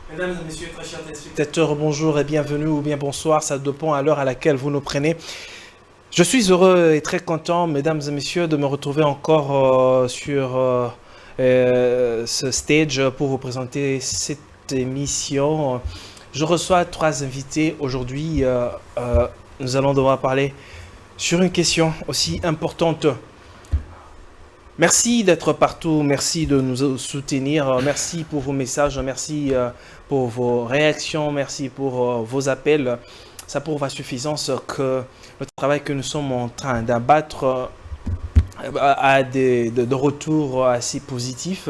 Mesdames et messieurs, très chers téléspectateurs, bonjour et bienvenue ou bien bonsoir, ça dépend à l'heure à laquelle vous nous prenez. Je suis heureux et très content, mesdames et messieurs, de me retrouver encore sur ce stage pour vous présenter cette émission. Je reçois 3 invités aujourd'hui. Nous allons devoir parler sur une question aussi importante. Merci d'être partout, merci de nous soutenir, merci pour vos messages, merci pour vos réactions, merci pour vos appels. Ça prouve à suffisance que le travail que nous sommes en train d'abattre a de retours assez positifs.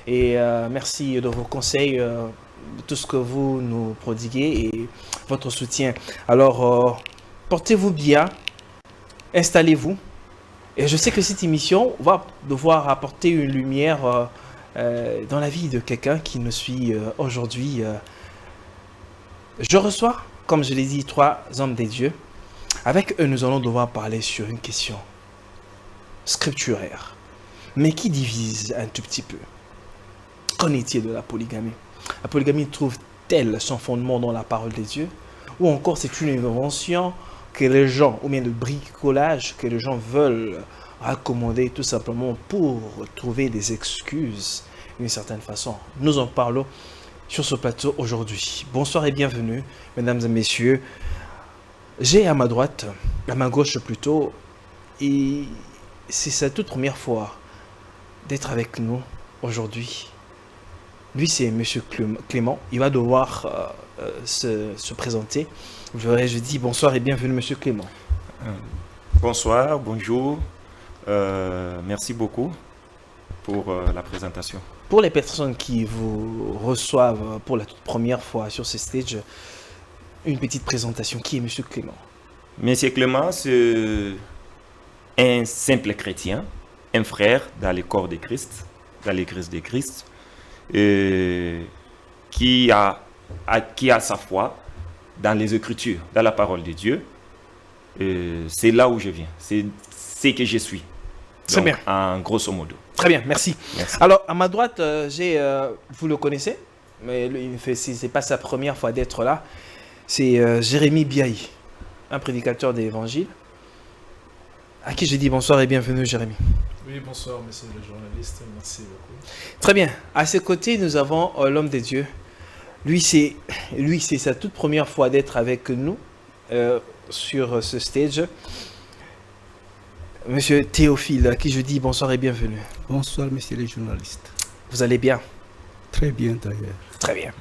Et merci de vos conseils, de tout ce que vous nous prodiguez et votre soutien. Alors, portez-vous bien, installez-vous. Et je sais que cette émission va devoir apporter une lumière dans la vie de quelqu'un qui nous suit aujourd'hui. Je reçois, comme je l'ai dit, 3 hommes des dieux. Avec eux, nous allons devoir parler sur une question scripturaire, mais qui divise un tout petit peu. Qu'en est-il de la polygamie? La polygamie trouve-t-elle son fondement dans la parole des dieux? Ou encore c'est une invention que les gens, ou bien le bricolage que les gens veulent raccommoder tout simplement pour trouver des excuses d'une certaine façon? Nous en parlons sur ce plateau aujourd'hui. Bonsoir et bienvenue, mesdames et messieurs. J'ai à ma droite, à ma gauche plutôt, et c'est sa toute première fois d'être avec nous aujourd'hui. Lui, c'est Monsieur Clément. Il va devoir se présenter. Je dis bonsoir et bienvenue, Monsieur Clément. Bonsoir, bonjour. Merci beaucoup pour la présentation. Pour les personnes qui vous reçoivent pour la toute première fois sur ce stage, une petite présentation. Qui est Monsieur Clément? Monsieur Clément, c'est un simple chrétien, un frère dans le corps de Christ, dans l'Église de Christ, qui a sa foi dans les Écritures, dans la parole de Dieu. C'est là où je viens, c'est ce que je suis. Très Donc, bien. en grosso modo. Très bien, merci. Merci. Alors, à ma droite, vous le connaissez, mais c'est pas sa première fois d'être là. C'est Jérémy Biaï, un prédicateur de l'Évangile, à qui je dis bonsoir et bienvenue, Jérémy. Oui, bonsoir, monsieur le journaliste, merci beaucoup. Très bien. À ses côtés, nous avons l'homme des dieux. Lui, c'est sa toute première fois d'être avec nous sur ce stage. Monsieur Théophile, à qui je dis bonsoir et bienvenue. Bonsoir, monsieur le journaliste. Vous allez bien? Très bien, d'ailleurs. Très bien.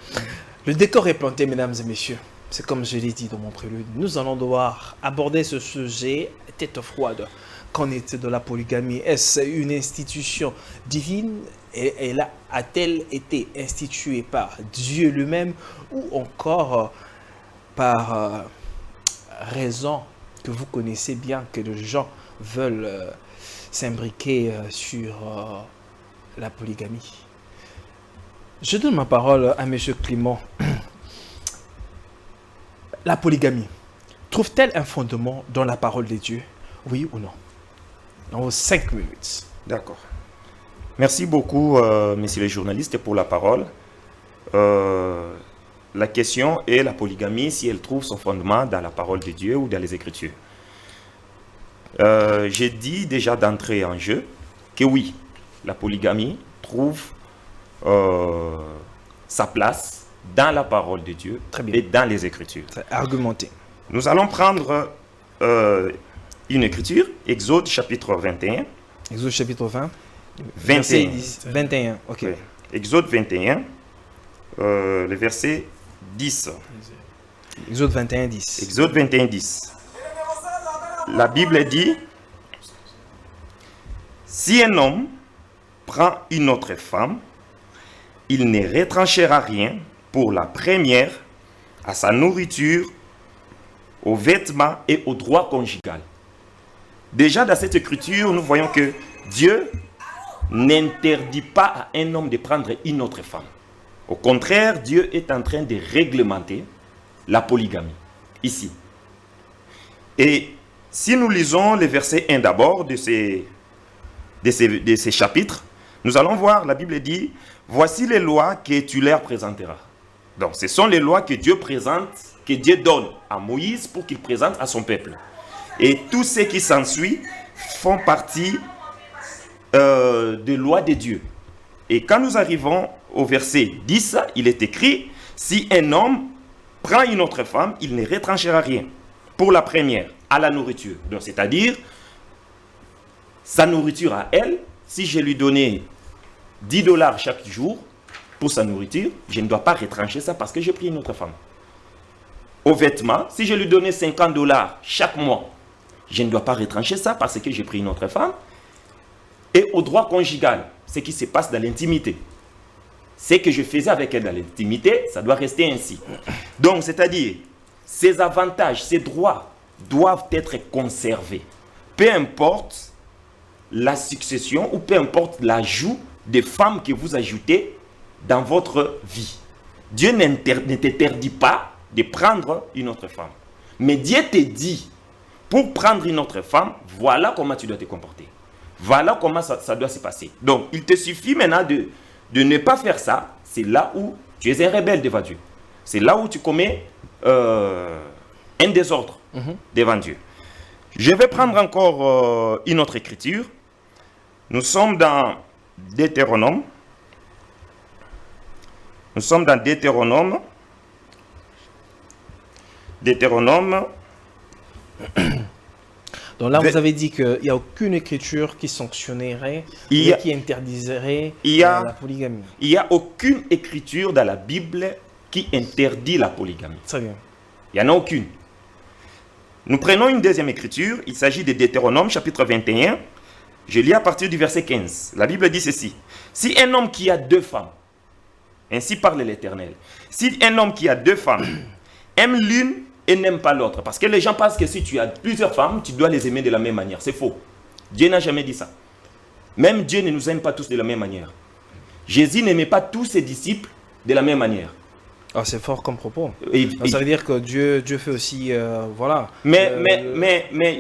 Le décor est planté, mesdames et messieurs. C'est comme je l'ai dit dans mon prélude. Nous allons devoir aborder ce sujet tête froide. Qu'en est-il de la polygamie? Est-ce une institution divine? Et a-t-elle été instituée par Dieu lui-même ou encore par raison que vous connaissez bien que les gens veulent s'imbriquer sur la polygamie? Je donne ma parole à M. Clément. La polygamie trouve-t-elle un fondement dans la parole de Dieu? Oui ou non? Dans vos 5 minutes. D'accord. Merci beaucoup, monsieur le journaliste, pour la parole. La question est la polygamie, si elle trouve son fondement dans la parole de Dieu ou dans les Écritures. J'ai dit déjà d'entrée en jeu que oui, la polygamie trouve sa place dans la parole de Dieu et dans les Écritures. Argumenté. Nous allons prendre une écriture, Exode chapitre 21. Exode chapitre 20. 21. 21, ok. Oui. Exode 21, le verset 10. Exode 21, 10. Exode 21, 10. La Bible dit, si un homme prend une autre femme, il ne retranchera rien pour la première, à sa nourriture, aux vêtements et au droit conjugal. Déjà dans cette écriture, nous voyons que Dieu n'interdit pas à un homme de prendre une autre femme. Au contraire, Dieu est en train de réglementer la polygamie, ici. Et si nous lisons le verset 1 d'abord de ces chapitres, nous allons voir, la Bible dit, voici les lois que tu leur présenteras. Donc, ce sont les lois que Dieu présente, que Dieu donne à Moïse pour qu'il présente à son peuple. Et tout ce qui s'ensuit font partie des lois de Dieu. Et quand nous arrivons au verset 10, il est écrit, si un homme prend une autre femme, il ne retranchera rien. Pour la première, à la nourriture. Donc, c'est-à-dire, sa nourriture à elle, si je lui donnais $10 chaque jour pour sa nourriture, je ne dois pas retrancher ça parce que j'ai pris une autre femme. Aux vêtements, si je lui donnais $50 chaque mois, je ne dois pas retrancher ça parce que j'ai pris une autre femme. Et au droit conjugal, ce qui se passe dans l'intimité, ce que je faisais avec elle dans l'intimité, ça doit rester ainsi. Donc, c'est-à-dire, ces avantages, ces droits doivent être conservés. Peu importe la succession ou peu importe l'ajout des femmes que vous ajoutez dans votre vie. Dieu ne t'interdit pas de prendre une autre femme. Mais Dieu te dit, pour prendre une autre femme, voilà comment tu dois te comporter. Voilà comment ça doit se passer. Donc, il te suffit maintenant de ne pas faire ça. C'est là où tu es un rebelle devant Dieu. C'est là où tu commets un désordre devant Dieu. Je vais prendre encore une autre écriture. Nous sommes dans Deutéronome. Nous sommes dans Deutéronome. Deutéronome. Donc là, vous avez dit qu'il n'y a aucune écriture qui sanctionnerait, qui interdirait la polygamie. Il n'y a aucune écriture dans la Bible qui interdit la polygamie. Très bien. Il n'y en a aucune. Nous prenons une deuxième écriture. Il s'agit de Deutéronome, chapitre 21. Je lis à partir du verset 15. La Bible dit ceci. Si un homme qui a 2 femmes, ainsi parle l'Éternel, si un homme qui a 2 femmes aime l'une et n'aime pas l'autre, parce que les gens pensent que si tu as plusieurs femmes, tu dois les aimer de la même manière. C'est faux. Dieu n'a jamais dit ça. Même Dieu ne nous aime pas tous de la même manière. Jésus n'aimait pas tous ses disciples de la même manière. Ah, c'est fort comme propos. Donc, ça veut dire que Dieu fait aussi, voilà. Mais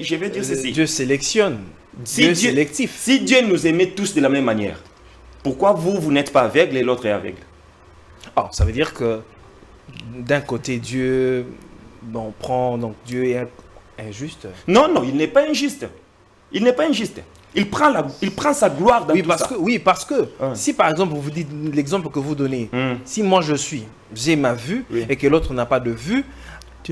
je vais dire ceci. Dieu sélectionne. Dieu est sélectif. Si Dieu nous aimait tous de la même manière, pourquoi vous n'êtes pas aveugle et l'autre est aveugle? Ah, ça veut dire que d'un côté, Dieu prend, donc Dieu est injuste. Non, il n'est pas injuste. Il n'est pas injuste. Il prend sa gloire dans tout ça. Parce que si par exemple, vous dites l'exemple que vous donnez, si moi j'ai ma vue et que l'autre n'a pas de vue,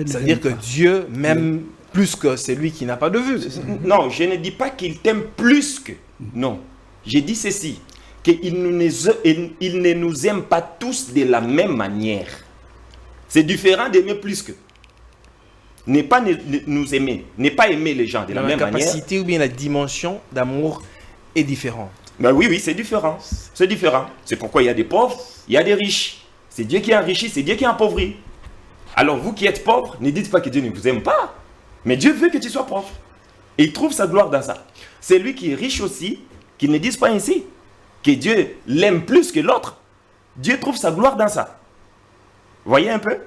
ça veut dire que Dieu m'aime plus que celui qui n'a pas de vue. Non, je ne dis pas qu'il t'aime plus que. Non. J'ai dit ceci, qu'il ne nous aime pas tous de la même manière. C'est différent d'aimer plus que. N'est pas nous aimer, n'est pas aimer les gens de la même manière. La capacité ou bien la dimension d'amour est différente. Ben oui, c'est différent. C'est différent. C'est pourquoi il y a des pauvres, il y a des riches. C'est Dieu qui enrichit, c'est Dieu qui appauvrit. Alors vous qui êtes pauvres, ne dites pas que Dieu ne vous aime pas. Mais Dieu veut que tu sois pauvre. Et il trouve sa gloire dans ça. C'est lui qui est riche aussi, qu'il ne dise pas ainsi. Que Dieu l'aime plus que l'autre. Dieu trouve sa gloire dans ça. Voyez un peu?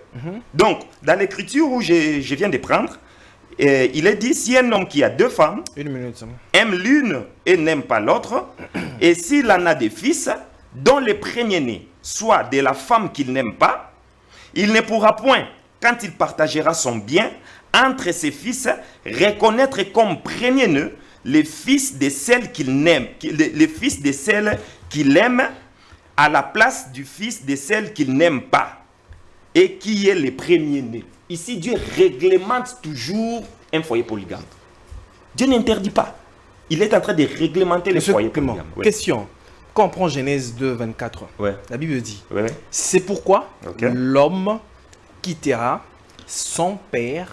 Donc, dans l'écriture où je viens de prendre, il est dit, si un homme qui a 2 femmes, aime l'une et n'aime pas l'autre, et s'il en a des fils, dont le premier-né soit de la femme qu'il n'aime pas, il ne pourra point, quand il partagera son bien entre ses fils, reconnaître comme premier-né les fils de celle qu'il n'aime, les fils de celle qu'il aime, à la place du fils de celle qu'il n'aime pas. Et qui est le premier-né. Ici, Dieu réglemente toujours un foyer polygame. Dieu n'interdit pas. Il est en train de réglementer les foyers polygames. Question. Quand on prend Genèse 2, 24, la Bible dit, c'est pourquoi l'homme quittera son père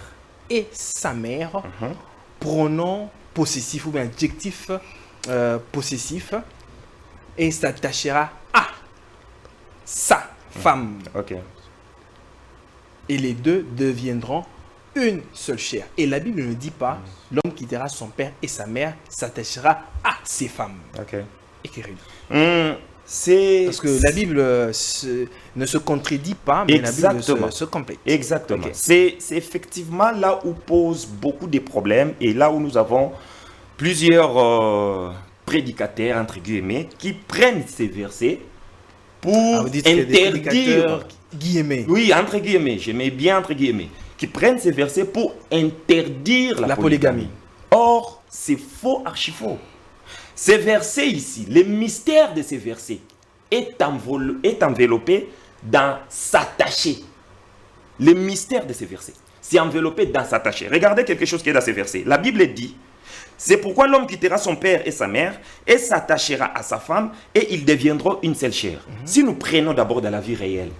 et sa mère, pronom possessif ou bien adjectif possessif, et s'attachera à sa femme. Et les deux deviendront une seule chair. Et la Bible ne dit pas, l'homme quittera son père et sa mère, s'attachera à ses femmes. Écrit. Parce que la Bible ne se contredit pas, mais la Bible se complète. Exactement. C'est effectivement là où pose beaucoup de problèmes et là où nous avons plusieurs prédicateurs, entre guillemets, qui prennent ces versets pour vous dites que des interdire, prédicateurs, guillemets, oui, entre guillemets, je mets bien entre guillemets, qui prennent ces versets pour interdire la polygamie. Or, c'est faux, archi faux. Ces versets ici, le mystère de ces versets est enveloppé dans s'attacher. Le mystère de ces versets, c'est enveloppé dans s'attacher. Regardez quelque chose qui est dans ces versets. La Bible dit, c'est pourquoi l'homme quittera son père et sa mère et s'attachera à sa femme et ils deviendront une seule chair. Si nous prenons d'abord dans la vie réelle,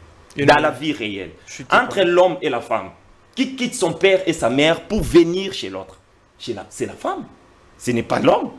entre l'homme et la femme, qui quitte son père et sa mère pour venir chez l'autre, c'est la femme. Ce n'est pas l'homme.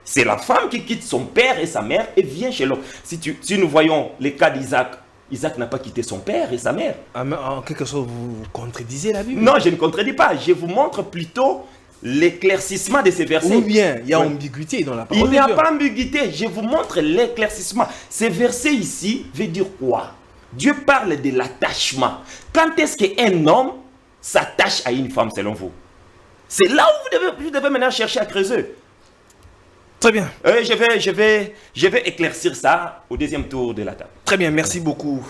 C'est la femme qui quitte son père et sa mère et vient chez l'homme. Si nous voyons les cas d'Isaac, Isaac n'a pas quitté son père et sa mère. En quelque sorte, vous contredisez la Bible. Non, je ne contredis pas. Je vous montre plutôt l'éclaircissement de ces versets. Ou bien, il y a ambiguïté dans la parole de Il n'y a Dieu. pas ambiguïté. Je vous montre l'éclaircissement. Ces versets ici veulent dire quoi? Dieu parle de l'attachement. Quand est-ce qu'un homme s'attache à une femme selon vous? C'est là où vous devez maintenant chercher à creuser. Très bien. Je vais éclaircir ça au deuxième tour de la table. Très bien, merci beaucoup.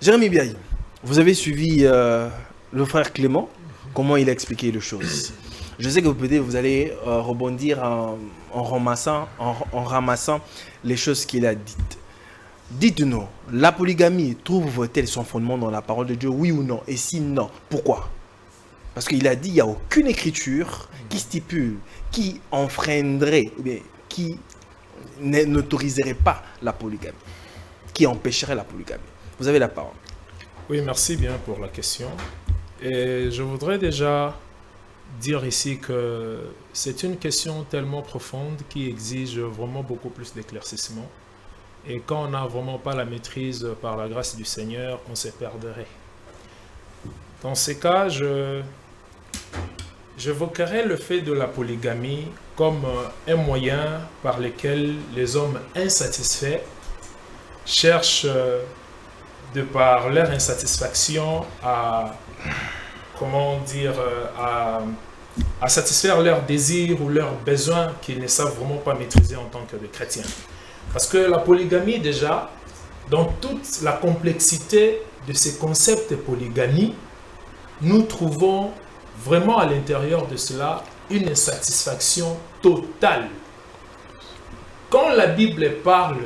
Jérémy Biaï, vous avez suivi le frère Clément, comment il a expliqué les choses. Je sais que peut-être vous allez rebondir en ramassant les choses qu'il a dites. Dites-nous, la polygamie trouve-t-elle son fondement dans la parole de Dieu, oui ou non? Et si non, pourquoi? Parce qu'il a dit qu'il n'y a aucune écriture qui stipule, qui enfreindrait, qui n'autoriserait pas la polygamie, qui empêcherait la polygamie. Vous avez la parole. Oui, merci bien pour la question. Et je voudrais déjà dire ici que c'est une question tellement profonde qui exige vraiment beaucoup plus d'éclaircissement. Et quand on n'a vraiment pas la maîtrise par la grâce du Seigneur, on se perdrait. Dans ces cas, j'évoquerai le fait de la polygamie comme un moyen par lequel les hommes insatisfaits cherchent, de par leur insatisfaction, à satisfaire leurs désirs ou leurs besoins qu'ils ne savent vraiment pas maîtriser en tant que chrétiens. Parce que la polygamie, déjà, dans toute la complexité de ces concepts de polygamie, nous trouvons vraiment à l'intérieur de cela une insatisfaction totale. Quand la Bible parle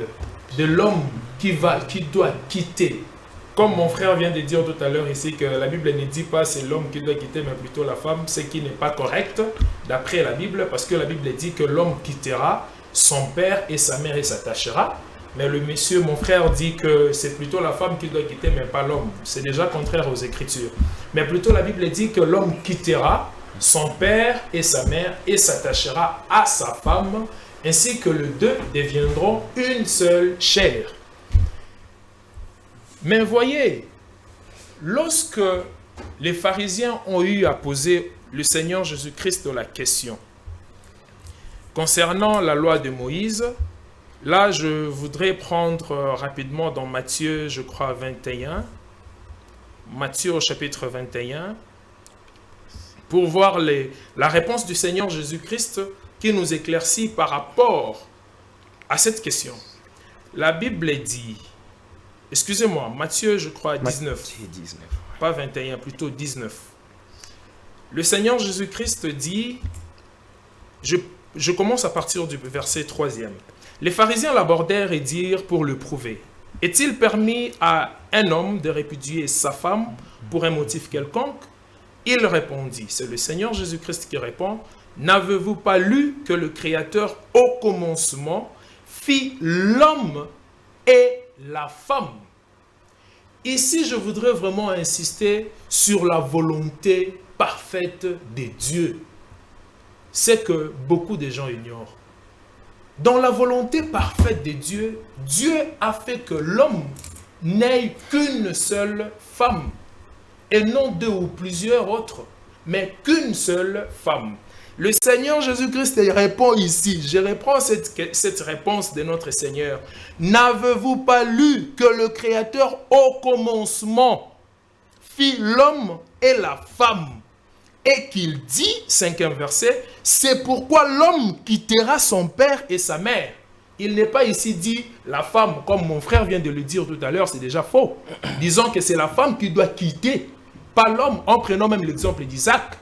de l'homme qui doit quitter, comme mon frère vient de dire tout à l'heure ici, que la Bible ne dit pas c'est l'homme qui doit quitter, mais plutôt la femme, ce qui n'est pas correct d'après la Bible, parce que la Bible dit que l'homme quittera son père et sa mère et s'attachera. Mais mon frère dit que c'est plutôt la femme qui doit quitter, mais pas l'homme. C'est déjà contraire aux Écritures. Mais plutôt la Bible dit que l'homme quittera son père et sa mère et s'attachera à sa femme, ainsi que les deux deviendront une seule chair. Mais voyez, lorsque les pharisiens ont eu à poser le Seigneur Jésus-Christ la question concernant la loi de Moïse, là je voudrais prendre rapidement dans Matthieu, je crois 21, Matthieu au chapitre 21, pour voir la réponse du Seigneur Jésus-Christ qui nous éclaircit par rapport à cette question. La Bible dit, excusez-moi, Matthieu, je crois, 19. Pas 21, plutôt 19. Le Seigneur Jésus-Christ dit, je commence à partir du verset 3e. Les pharisiens l'abordèrent et dirent pour le prouver, est-il permis à un homme de répudier sa femme pour un motif quelconque? Il répondit, c'est le Seigneur Jésus-Christ qui répond, n'avez-vous pas lu que le Créateur au commencement fit l'homme et la femme? Ici, je voudrais vraiment insister sur la volonté parfaite de Dieu. C'est que beaucoup de gens ignorent. Dans la volonté parfaite de Dieu, Dieu a fait que l'homme n'ait qu'une seule femme. Et non deux ou plusieurs autres, mais qu'une seule femme. Le Seigneur Jésus-Christ répond ici, je reprends cette réponse de notre Seigneur. N'avez-vous pas lu que le Créateur au commencement fit l'homme et la femme? Et qu'il dit, 5e verset, c'est pourquoi l'homme quittera son père et sa mère. il n'est pas ici dit la femme, comme mon frère vient de le dire tout à l'heure, c'est déjà faux. Disons que c'est la femme qui doit quitter, pas l'homme, en prenant même l'exemple d'Isaac.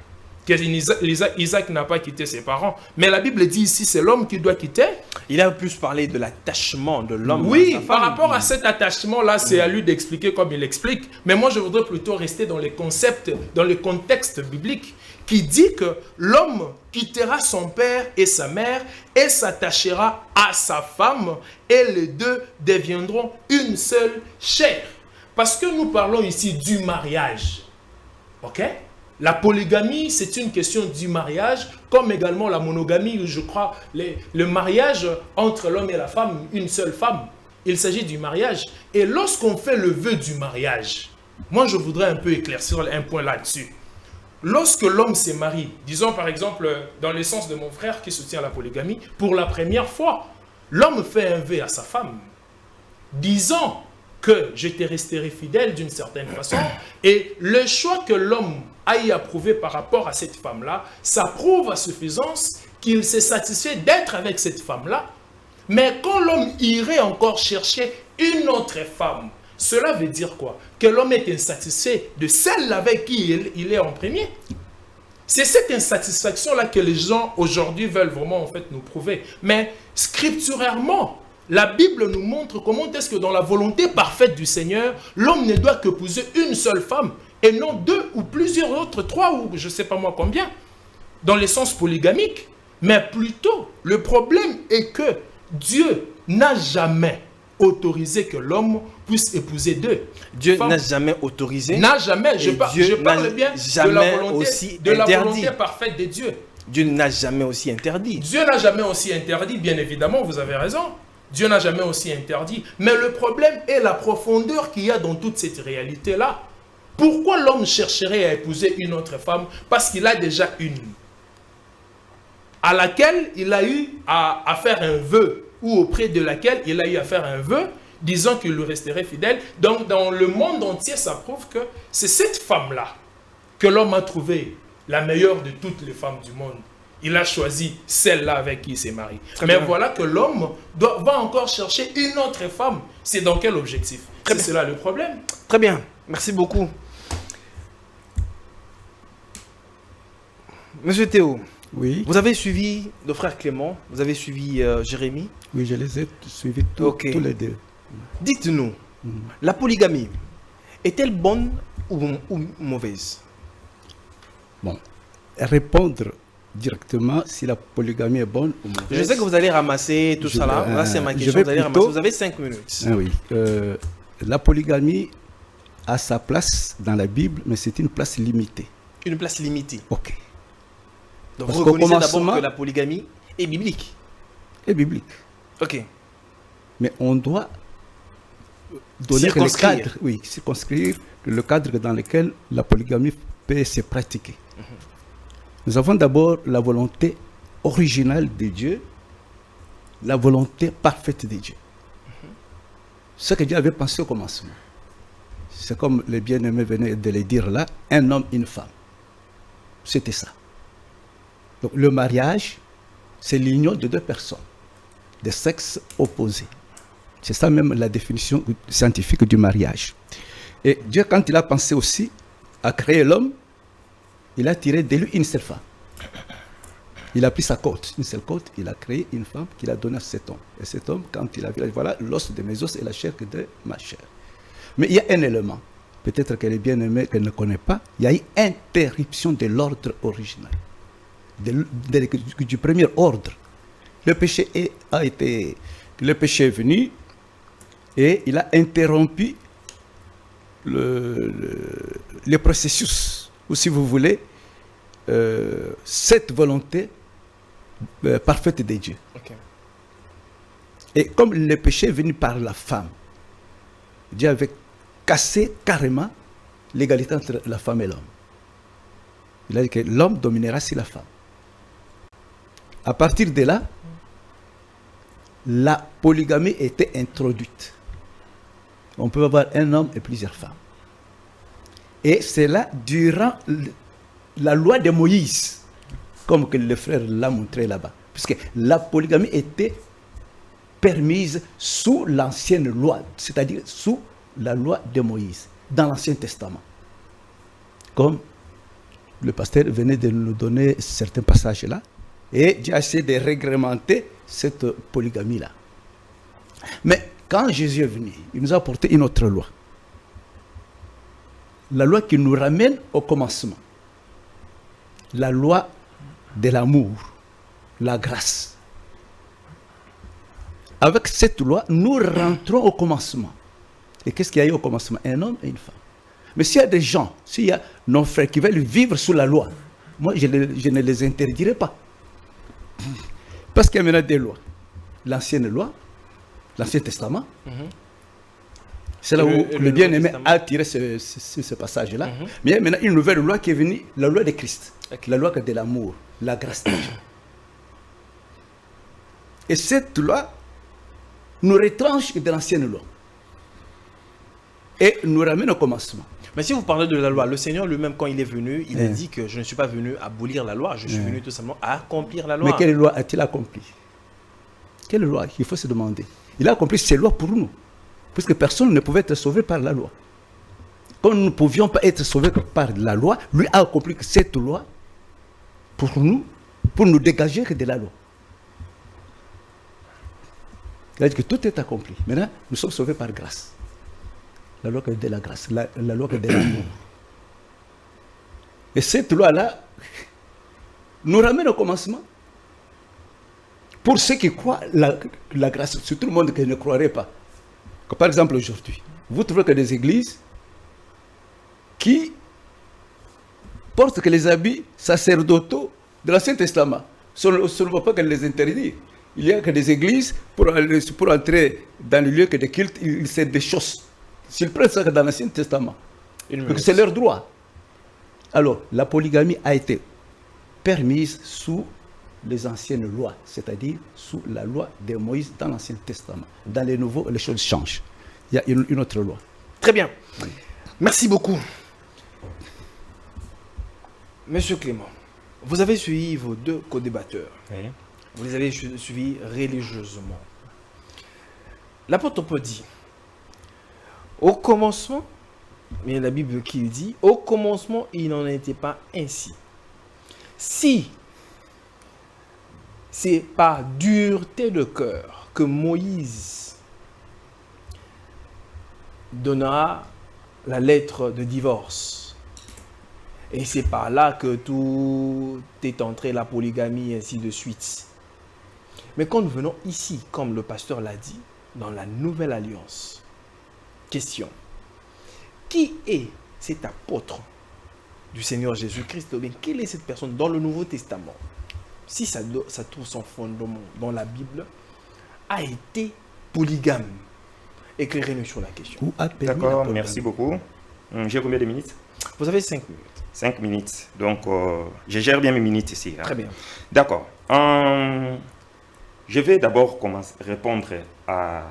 Isaac n'a pas quitté ses parents. Mais la Bible dit ici, c'est l'homme qui doit quitter. Il a plus parlé de l'attachement de l'homme. Oui, par rapport à cet attachement-là, c'est à lui d'expliquer comme il explique. Mais moi, je voudrais plutôt rester dans les concepts, dans le contexte biblique, qui dit que l'homme quittera son père et sa mère et s'attachera à sa femme et les deux deviendront une seule chair. Parce que nous parlons ici du mariage. Ok? La polygamie, c'est une question du mariage, comme également la monogamie, où je crois le mariage entre l'homme et la femme, une seule femme. Il s'agit du mariage. Et lorsqu'on fait le vœu du mariage, moi je voudrais un peu éclaircir un point là-dessus. Lorsque l'homme se marie, disons par exemple dans le sens de mon frère qui soutient la polygamie, pour la première fois, l'homme fait un vœu à sa femme, disant que je te resterai fidèle d'une certaine façon, et le choix que l'homme aille approuver par rapport à cette femme-là, ça prouve à suffisance qu'il s'est satisfait d'être avec cette femme-là. Mais quand l'homme irait encore chercher une autre femme, cela veut dire quoi? Que l'homme est insatisfait de celle avec qui il est en premier. C'est cette insatisfaction-là que les gens aujourd'hui veulent vraiment en fait nous prouver. Mais scripturairement, la Bible nous montre comment est-ce que dans la volonté parfaite du Seigneur, l'homme ne doit qu'épouser une seule femme et non deux ou plusieurs autres, trois ou je ne sais pas moi combien, dans le sens polygamique. Mais plutôt, le problème est que Dieu n'a jamais autorisé que l'homme puisse épouser deux. Dieu n'a jamais autorisé. N'a jamais. Je parle bien de la volonté parfaite de Dieu. Dieu n'a jamais aussi interdit. Dieu n'a jamais aussi interdit, bien évidemment, vous avez raison. Dieu n'a jamais aussi interdit. Mais le problème est la profondeur qu'il y a dans toute cette réalité-là. Pourquoi l'homme chercherait à épouser une autre femme? Parce qu'il a déjà une, à laquelle il a eu à faire un vœu, ou auprès de laquelle il a eu à faire un vœu, disant qu'il lui resterait fidèle. Donc dans le monde entier, ça prouve que c'est cette femme-là que l'homme a trouvé la meilleure de toutes les femmes du monde. Il a choisi celle-là avec qui il s'est marié. Mais voilà que l'homme va encore chercher une autre femme. C'est dans quel objectif? C'est cela le problème. Très bien. Merci beaucoup. Monsieur Théo, Oui. vous avez suivi le frère Clément, vous avez suivi Jérémie. Oui, je les ai suivis tous les deux. Dites-nous, la polygamie est-elle bonne ou mauvaise? Bon, répondre directement si la polygamie est bonne ou mauvaise. Je sais que vous allez ramasser tout ça là. Là, c'est ma question. Vous allez ramasser. Vous avez 5 minutes. Ah oui. La polygamie a sa place dans la Bible, mais c'est une place limitée. Une place limitée. Ok. Donc Parce vous reconnaissez d'abord que la polygamie est biblique. Est biblique. Ok. Mais on doit donner le cadre, oui, circonscrire le cadre dans lequel la polygamie peut se pratiquer. Nous avons d'abord la volonté originale de Dieu, la volonté parfaite de Dieu. Ce que Dieu avait pensé au commencement. C'est comme les bien-aimés venaient de le dire là, un homme, une femme. C'était ça. Donc le mariage, c'est l'union de deux personnes, de sexes opposés. C'est ça même la définition scientifique du mariage. Et Dieu, quand il a pensé aussi à créer l'homme, il a tiré de lui une seule femme. Il a pris sa côte, une seule côte, il a créé une femme qu'il a donnée à cet homme. Et cet homme, quand il a vu, voilà, l'os de mes os et la chair de ma chair. Mais il y a un élément, peut-être qu'elle est bien aimée, qu'elle ne connaît pas, il y a eu interruption de l'ordre original, du premier ordre. Le péché est venu et il a interrompu le processus, ou si vous voulez, cette volonté parfaite de Dieu. Okay. Et comme le péché est venu par la femme, Dieu avait cassé carrément l'égalité entre la femme et l'homme. Il a dit que l'homme dominera sur la femme. À partir de là, la polygamie était introduite. On peut avoir un homme et plusieurs femmes. Et c'est là, durant la loi de Moïse, comme que le frère l'a montré là-bas. Puisque la polygamie était permise sous l'ancienne loi, c'est-à-dire sous la loi de Moïse, dans l'Ancien Testament. Comme le pasteur venait de nous donner certains passages là, et Dieu a essayé de réglementer cette polygamie-là. Mais quand Jésus est venu, il nous a apporté une autre loi. La loi qui nous ramène au commencement. La loi de l'amour, la grâce. Avec cette loi, nous rentrons au commencement. Et qu'est-ce qu'il y a eu au commencement? Un homme et une femme. Mais s'il y a des gens, s'il y a nos frères qui veulent vivre sous la loi, moi je ne les interdirai pas. Parce qu'il y a maintenant des lois. L'ancienne loi, l'Ancien Testament, c'est là où le bien-aimé a tiré ce passage-là. Mais il y a maintenant une nouvelle loi qui est venue, la loi de Christ, la loi de l'amour, la grâce de Dieu. Et cette loi nous retranche de l'ancienne loi et nous ramène au commencement. Mais si vous parlez de la loi, le Seigneur lui-même, quand il est venu, il a dit que je ne suis pas venu abolir la loi, je suis venu tout simplement à accomplir la loi. Mais quelle loi a-t-il accompli? Quelle loi? Il faut se demander. Il a accompli ces lois pour nous, puisque personne ne pouvait être sauvé par la loi. Comme nous ne pouvions pas être sauvés par la loi, lui a accompli cette loi pour nous dégager de la loi. C'est-à-dire que tout est accompli. Maintenant, nous sommes sauvés par grâce. La loi de la grâce, la loi de l'amour. Et cette loi-là nous ramène au commencement. Pour ceux qui croient la grâce, c'est tout le monde qui ne croirait pas. Comme par exemple aujourd'hui, vous trouvez que des églises qui portent que les habits sacerdotaux de l'Ancien Testament, ce ne voit pas qu'elles les interdisent. Il y a que des églises, pour entrer dans le lieu de culte, ils savent des choses. S'ils prennent ça dans l'Ancien Testament, c'est leur droit. Alors, la polygamie a été permise sous les anciennes lois, c'est-à-dire sous la loi de Moïse dans l'Ancien Testament. Dans les nouveaux, les choses changent. Il y a une autre loi. Très bien. Merci beaucoup. Monsieur Clément, vous avez suivi vos deux co-débatteurs. Oui. Vous les avez suivis religieusement. L'apôtre Paul dit, au commencement, il y a la Bible qui dit, au commencement, il n'en était pas ainsi. Si c'est par dureté de cœur que Moïse donna la lettre de divorce, et c'est par là que tout est entré, la polygamie, et ainsi de suite. Mais quand nous venons ici, comme le pasteur l'a dit, dans la nouvelle alliance, question, qui est cet apôtre du Seigneur Jésus-Christ, ou bien quelle est cette personne dans le Nouveau Testament, si ça trouve son fondement dans la Bible, a été polygame? Éclairez-nous sur la question. D'accord, merci beaucoup. J'ai combien de minutes? Vous avez 5 minutes. 5 minutes. Donc, je gère bien mes minutes ici. Hein. Très bien. D'accord. Je vais d'abord répondre à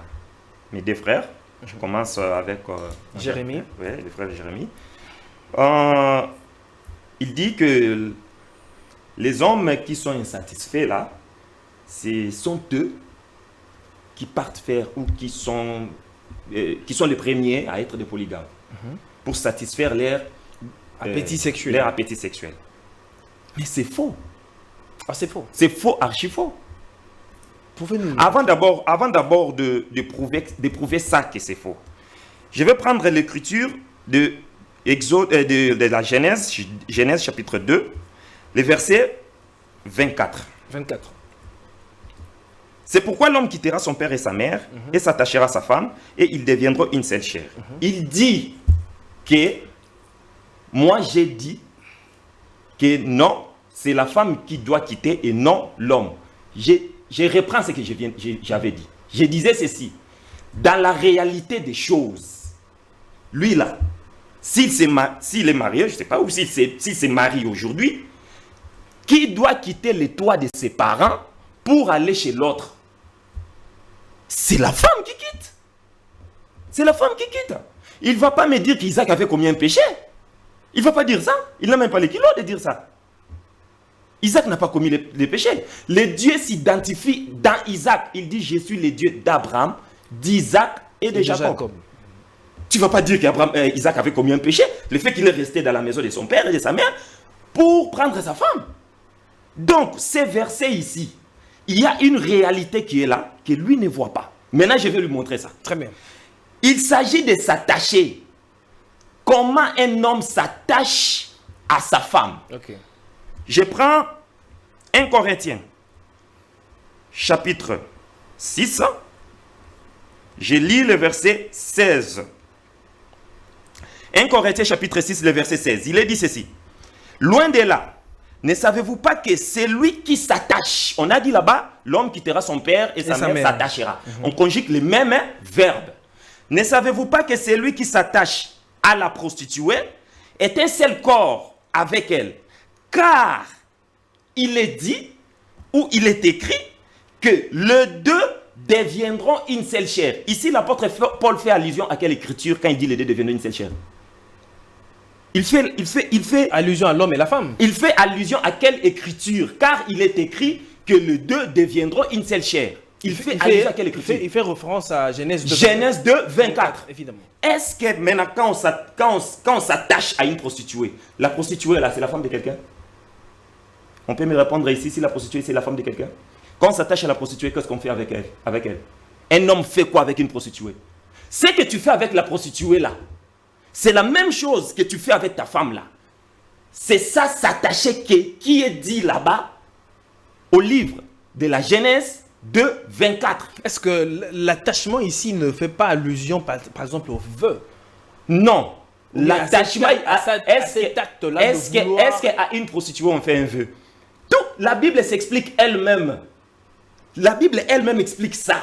mes deux frères. Je commence avec Jérémie. Oui, le frère Jérémie. Il dit que les hommes qui sont insatisfaits là, ce sont eux qui partent faire ou qui sont les premiers à être des polygames pour satisfaire leur appétit sexuel. Leur appétit sexuel. Mais c'est faux. Ah, c'est faux. C'est faux, archi faux. Pouvez-nous... Avant d'abord de prouver ça que c'est faux, je vais prendre l'écriture de la Genèse chapitre 2, le verset 24. 24. C'est pourquoi l'homme quittera son père et sa mère et s'attachera à sa femme et ils deviendront une seule chair. Il dit que moi j'ai dit que non, c'est la femme qui doit quitter et non l'homme. Je reprends ce que j'avais dit. Je disais ceci. Dans la réalité des choses, lui là, s'il est marié, je ne sais pas, ou s'il s'est marié aujourd'hui, qui doit quitter le toit de ses parents pour aller chez l'autre? C'est la femme qui quitte. C'est la femme qui quitte. Il ne va pas me dire qu'Isaac avait commis un péché. Il ne va pas dire ça. Il n'a même pas les kilos de dire ça. Isaac n'a pas commis les péchés. Le Dieu s'identifie dans Isaac. Il dit, je suis le Dieu d'Abraham, d'Isaac et de Jacob. Tu ne vas pas dire qu'Isaac avait commis un péché. Le fait qu'il est resté dans la maison de son père et de sa mère pour prendre sa femme. Donc, ces versets ici, il y a une réalité qui est là, que lui ne voit pas. Maintenant, je vais lui montrer ça. Très bien. Il s'agit de s'attacher. Comment un homme s'attache à sa femme. Ok. Je prends 1 Corinthiens, chapitre 6. Je lis le verset 16. 1 Corinthiens, chapitre 6, le verset 16. Il est dit ceci. Loin de là, ne savez-vous pas que celui qui s'attache, on a dit là-bas, l'homme quittera son père et sa mère s'attachera. On conjugue les mêmes verbes. Ne savez-vous pas que celui qui s'attache à la prostituée est un seul corps avec elle? Car il est dit, ou il est écrit, que les deux deviendront une seule chair. Ici, l'apôtre Paul fait allusion à quelle écriture quand il dit les deux deviendront une seule chair? Il fait allusion à l'homme et la femme. Il fait allusion à quelle écriture? Car il est écrit que les deux deviendront une seule chair. Il fait allusion à quelle écriture? Il fait référence à Genèse 2. Genèse 2, 24. Évidemment. Est-ce que maintenant, quand on s'attache à une prostituée, la prostituée là, c'est la femme de quelqu'un? On peut me répondre ici si la prostituée c'est la femme de quelqu'un? Quand on s'attache à la prostituée, qu'est-ce qu'on fait avec elle? Un homme fait quoi avec une prostituée? Ce que tu fais avec la prostituée là, c'est la même chose que tu fais avec ta femme là. C'est ça, s'attacher, qui est dit là-bas au livre de la Genèse 2, 24. Est-ce que l'attachement ici ne fait pas allusion par exemple au vœu? Non. L'attachement est-ce qu'à une prostituée on fait un vœu? Tout, la Bible s'explique elle-même. La Bible elle-même explique ça.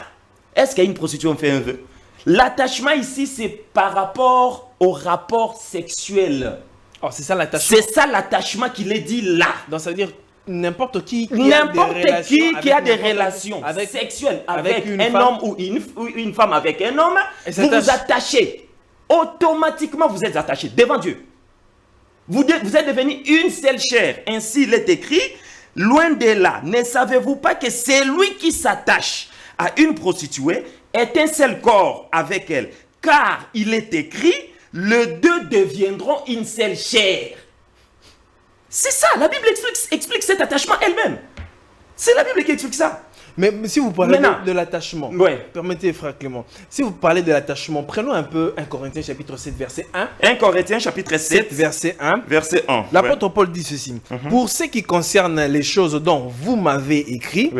Est-ce qu'à une prostituée on fait un vœu? L'attachement ici, c'est par rapport au rapport sexuel. Oh, c'est ça l'attachement. C'est ça l'attachement qu'il est dit là. Donc ça veut dire n'importe qui qui a des relations sexuelles avec un homme ou une femme avec un homme, vous vous attachez. Automatiquement, vous êtes attachés devant Dieu. Vous êtes devenus une seule chair. Ainsi, il est écrit, loin de là, ne savez-vous pas que celui qui s'attache à une prostituée est un seul corps avec elle? Car il est écrit, les deux deviendront une seule chair. C'est ça, la Bible explique cet attachement elle-même. C'est la Bible qui explique ça. Mais si vous parlez de l'attachement, permettez frère Clément, si vous parlez de l'attachement, prenons un peu 1 Corinthiens chapitre 7 verset 1. 1 Corinthiens chapitre 7 verset 1. Verset 1. L'apôtre Paul dit ceci. Pour ce qui concerne les choses dont vous m'avez écrit,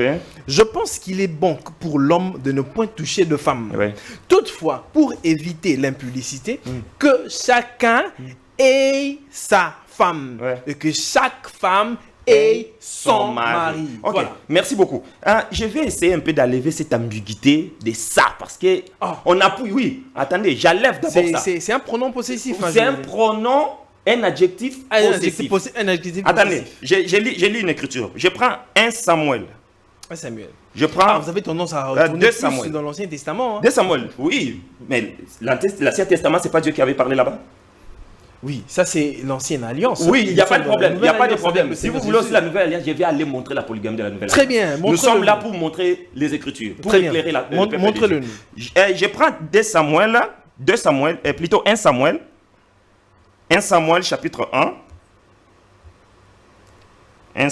je pense qu'il est bon pour l'homme de ne point toucher de femme. Toutefois, pour éviter l'impudicité, que chacun ait sa femme et que chaque femme et son mari. Ok, voilà. Merci beaucoup. Je vais essayer un peu d'enlever cette ambiguïté de ça parce que on appuie. Oui, attendez, j'enlève d'abord ça. C'est un pronom possessif. C'est un pronom, un adjectif possessif. Un adjectif attendez, j'ai lu une écriture. Je prends 1 Samuel. 1 Samuel. Je prends. Vous avez tendance à retourner 2 plus Samuel. dans l'Ancien Testament. Hein. 2 Samuel, oui. Mais l'Ancien Testament, c'est pas Dieu qui avait parlé là-bas? Oui, ça c'est l'ancienne alliance. Oui, il n'y a pas de problème. Il n'y a pas de problème. Si vous voulez aussi la nouvelle alliance, je vais aller montrer la polygamie de la nouvelle alliance. Très bien. Nous sommes là pour montrer les Écritures, pour éclairer la montrez-le nous. Je prends 1 Samuel chapitre 1. 1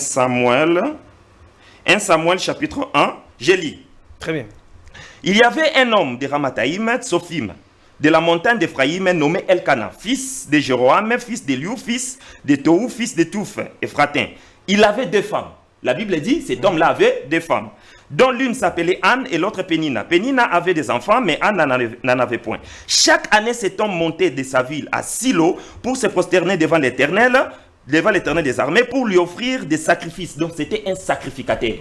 Samuel chapitre 1, je lis. Très bien. Il y avait un homme de Ramathaïm, Tsophim, de la montagne d'Ephraïm, nommé Elkana, fils de Jéroam, fils d'Eliou, fils de Tohu, fils de Touf, Ephratin. Il avait 2 femmes. La Bible dit, cet homme-là avait 2 femmes, dont l'une s'appelait Anne et l'autre Pénina. Pénina avait des enfants, mais Anne n'en avait point. Chaque année, cet homme montait de sa ville à Silo pour se prosterner devant l'Éternel des armées, pour lui offrir des sacrifices. Donc c'était un sacrificateur.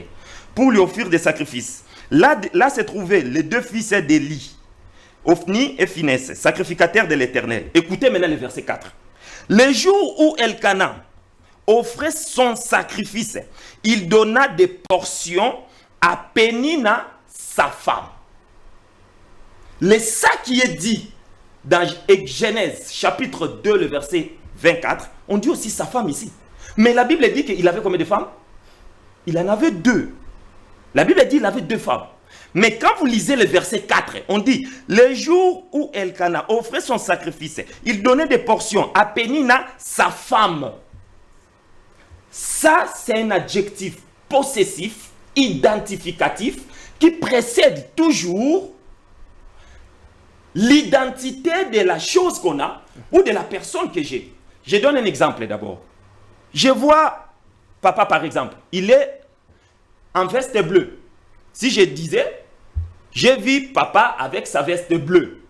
Pour lui offrir des sacrifices. Là se trouvaient les 2 fils d'Élie, Ophni et Phinès, sacrificateurs de l'Éternel. Écoutez maintenant le verset 4. Le jour où Elkana offrait son sacrifice, il donna des portions à Pénina, sa femme. C'est ça qui est dit dans Genèse chapitre 2, le verset 24. On dit aussi sa femme ici. Mais la Bible dit qu'il avait combien de femmes? il en avait 2. La Bible dit qu'il avait 2 femmes. Mais quand vous lisez le verset 4, on dit, le jour où Elkana offrait son sacrifice, il donnait des portions à Pénina, sa femme. Ça, c'est un adjectif possessif, identificatif, qui précède toujours l'identité de la chose qu'on a ou de la personne que j'ai. Je donne un exemple d'abord. Je vois papa, par exemple, il est en veste bleue. Si je disais, j'ai vu papa avec sa veste bleue,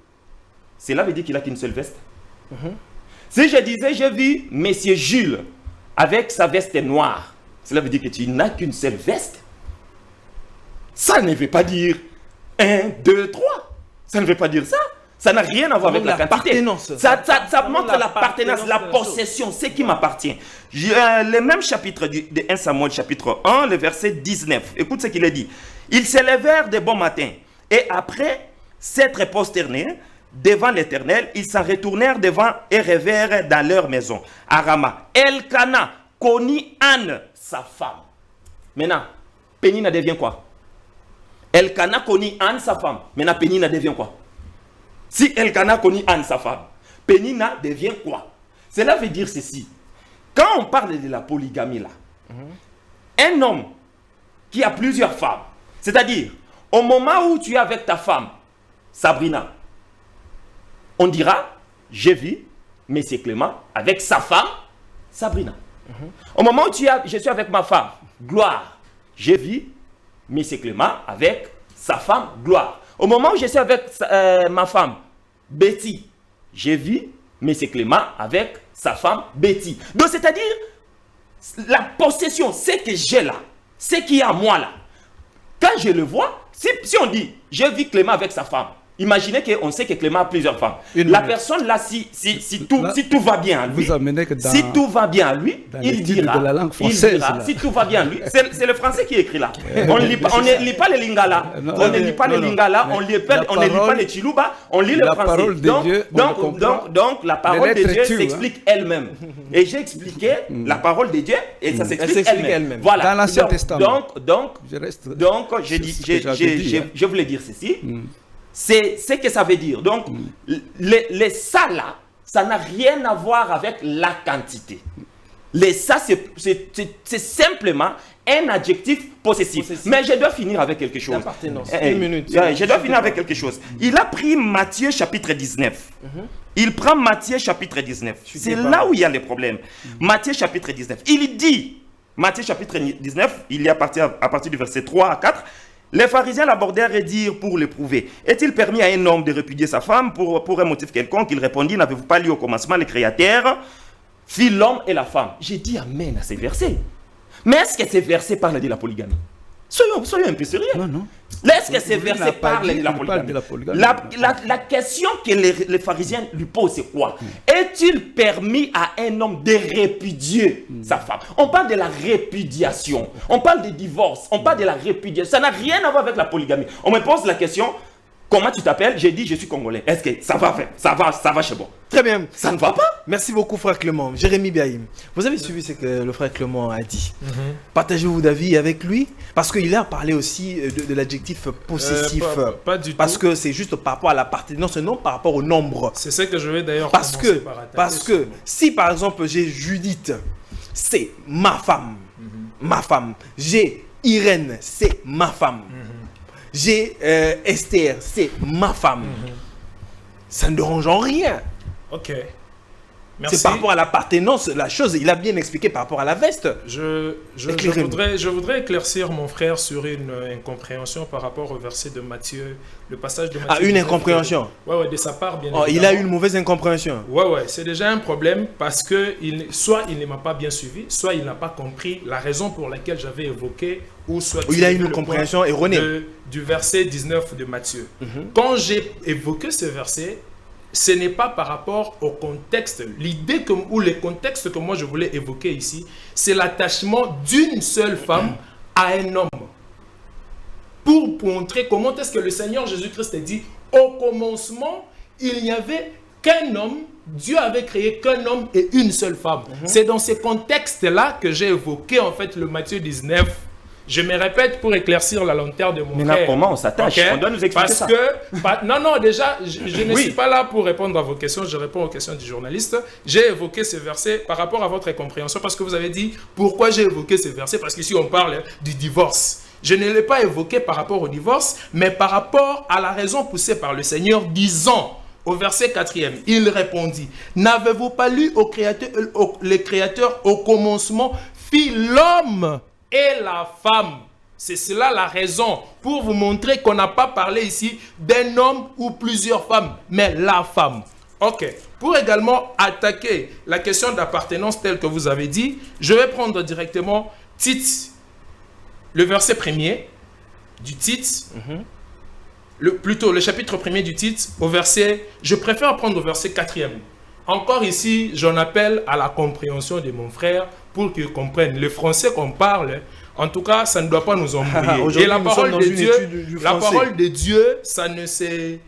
cela veut dire qu'il n'a qu'une seule veste. Si je disais, j'ai vu monsieur Jules avec sa veste noire, cela veut dire que tu n'as qu'une seule veste. Ça ne veut pas dire 1, 2, 3. Ça ne veut pas dire ça. Ça n'a rien à voir avec la quantité. Ça montre l'appartenance, la possession, ce qui m'appartient. Le même chapitre de 1 Samuel, chapitre 1, le verset 19. Écoute ce qu'il a dit. Ils se levèrent de bon matin, et après s'être prosternés devant l'Éternel, ils s'en retournèrent devant et revinrent dans leur maison, à Rama. Elkana connut Anne, sa femme. Maintenant, Pénina devient quoi? Elkana connut Anne, sa femme. Maintenant, Pénina devient quoi? Si Elkana connut Anne, sa femme, Pénina devient quoi? Cela veut dire ceci. Quand on parle de la polygamie là, un homme qui a plusieurs femmes, c'est-à-dire, au moment où tu es avec ta femme, Sabrina, on dira, j'ai vu M. Clément avec sa femme, Sabrina. Au moment où je suis avec ma femme, Gloire, j'ai vu M. Clément avec sa femme, Gloire. Au moment où je suis avec ma femme, Betty, j'ai vu M. Clément avec sa femme, Betty. Donc, c'est-à-dire, la possession, ce que j'ai là, ce qui est à moi là, quand je le vois, si on dit, j'ai vu Clément avec sa femme, imaginez qu'on sait que Clément a plusieurs femmes. La personne là, si tout va bien à lui, si tout va bien à lui, il dira, si tout va bien à lui, c'est le français qui est écrit là. On ne lit pas les lingala, on ne lit pas les lingala, on ne lit pas les chiluba, on lit le français. Donc la parole de Dieu s'explique elle-même. Et j'ai expliqué la parole de Dieu et ça s'explique elle-même. Voilà. Dans l'Ancien Testament. Donc, je voulais dire ceci. C'est ce que ça veut dire. Donc, les ça là, ça n'a rien à voir avec la quantité. Les ça, c'est simplement un adjectif possessif. Mais je dois finir avec quelque chose. Une minute. Je dois finir avec quelque chose. Il a pris Matthieu chapitre 19. Il prend Matthieu chapitre 19. C'est là où il y a les problèmes. Matthieu chapitre 19. Il dit, Matthieu chapitre 19, il y a à partir du verset 3 à 4, les pharisiens l'abordèrent et dirent pour l'éprouver, est-il permis à un homme de répudier sa femme pour un motif quelconque? Il répondit, n'avez-vous pas lu au commencement les créateurs fit l'homme et la femme? J'ai dit amen à ces versets. Mais est-ce que ces versets parlent de la polygamie? Soyons un peu sérieux. Non. Est-ce que ces versets parlent de la polygamie? La question que les pharisiens lui posent, c'est quoi? Est-il permis à un homme de répudier sa femme? On parle de la répudiation. On parle de divorce. On parle de la répudiation. Ça n'a rien à voir avec la polygamie. On me pose la question, comment tu t'appelles? J'ai dit, je suis congolais. Est-ce que ça va chez moi? Très bien. Ça ne va pas? Merci beaucoup, frère Clément. Jérémy Biaïm, vous avez suivi ce que le frère Clément a dit. Partagez-vous d'avis avec lui? Parce qu'il a parlé aussi de l'adjectif possessif. Pas du tout. Parce que c'est juste par rapport à l'appartenance, non par rapport au nombre. C'est ce que je vais d'ailleurs Parce que si par exemple j'ai Judith, c'est ma femme. Ma femme. J'ai Irène, c'est ma femme. J'ai Esther, c'est ma femme. Ça ne dérange en rien. Ok. Merci. C'est par rapport à l'appartenance, la chose, il a bien expliqué par rapport à la veste. Je voudrais éclaircir mon frère sur une incompréhension par rapport au verset de Matthieu, le passage de Matthieu. Ah, une incompréhension. Ouais, de sa part, bien évidemment. Il a eu une mauvaise incompréhension. Ouais, c'est déjà un problème parce que soit il ne m'a pas bien suivi, soit il n'a pas compris la raison pour laquelle j'avais évoqué, ou soit il a eu une compréhension erronée du verset 19 de Matthieu. Quand j'ai évoqué ce verset, ce n'est pas par rapport au contexte. L'idée ou le contexte que moi je voulais évoquer ici, c'est l'attachement d'une seule femme à un homme. Pour montrer comment est-ce que le Seigneur Jésus-Christ dit, au commencement, il n'y avait qu'un homme, Dieu avait créé qu'un homme et une seule femme. C'est dans ce contexte-là que j'ai évoqué en fait le Matthieu 19 Je me répète pour éclaircir la lanterne de mon frère. Mais comment on s'attache? Okay? On doit nous expliquer ça. Non, déjà, je ne suis pas là pour répondre à vos questions. Je réponds aux questions du journaliste. J'ai évoqué ces versets par rapport à votre compréhension parce que vous avez dit pourquoi j'ai évoqué ces versets. Parce qu'ici, on parle du divorce. Je ne l'ai pas évoqué par rapport au divorce, mais par rapport à la raison poussée par le Seigneur disant, au verset 4e, il répondit, n'avez-vous pas lu le Créateur au commencement fit l'homme et la femme. C'est cela la raison pour vous montrer qu'on n'a pas parlé ici d'un homme ou plusieurs femmes, mais la femme. Ok. Pour également attaquer la question d'appartenance telle que vous avez dit, je vais prendre directement Tite, le verset 1er du Tite, plutôt le chapitre 1er du Tite, au verset, je préfère prendre au verset 4e. Encore ici, j'en appelle à la compréhension de mon frère pour qu'il comprenne. Le français qu'on parle, en tout cas, ça ne doit pas nous embrouiller. Et la parole de Dieu, ça ne se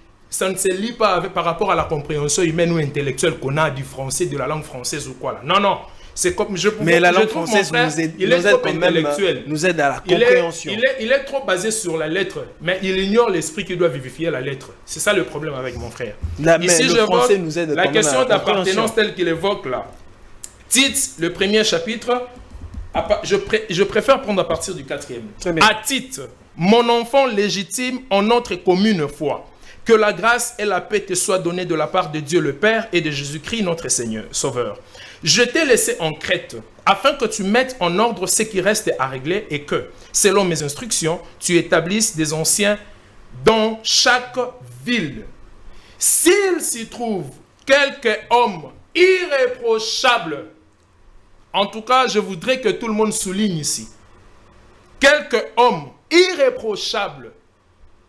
lit pas par rapport à la compréhension humaine ou intellectuelle qu'on a du français, de la langue française ou quoi là. Non, non. C'est comme mais la langue française nous aide à la compréhension. Il est trop basé sur la lettre, mais il ignore l'esprit qui doit vivifier la lettre. C'est ça le problème avec mon frère. Ici, je vois la question d'appartenance telle qu'il évoque là. Tite, le premier chapitre, je préfère prendre à partir du 4e. À Tite, mon enfant légitime en notre commune foi, que la grâce et la paix te soient données de la part de Dieu le Père et de Jésus-Christ notre Seigneur, Sauveur. Je t'ai laissé en Crète, afin que tu mettes en ordre ce qui reste à régler et que, selon mes instructions, tu établisses des anciens dans chaque ville. S'il s'y trouve quelque homme irréprochable, en tout cas, je voudrais que tout le monde souligne ici, quelque homme irréprochable.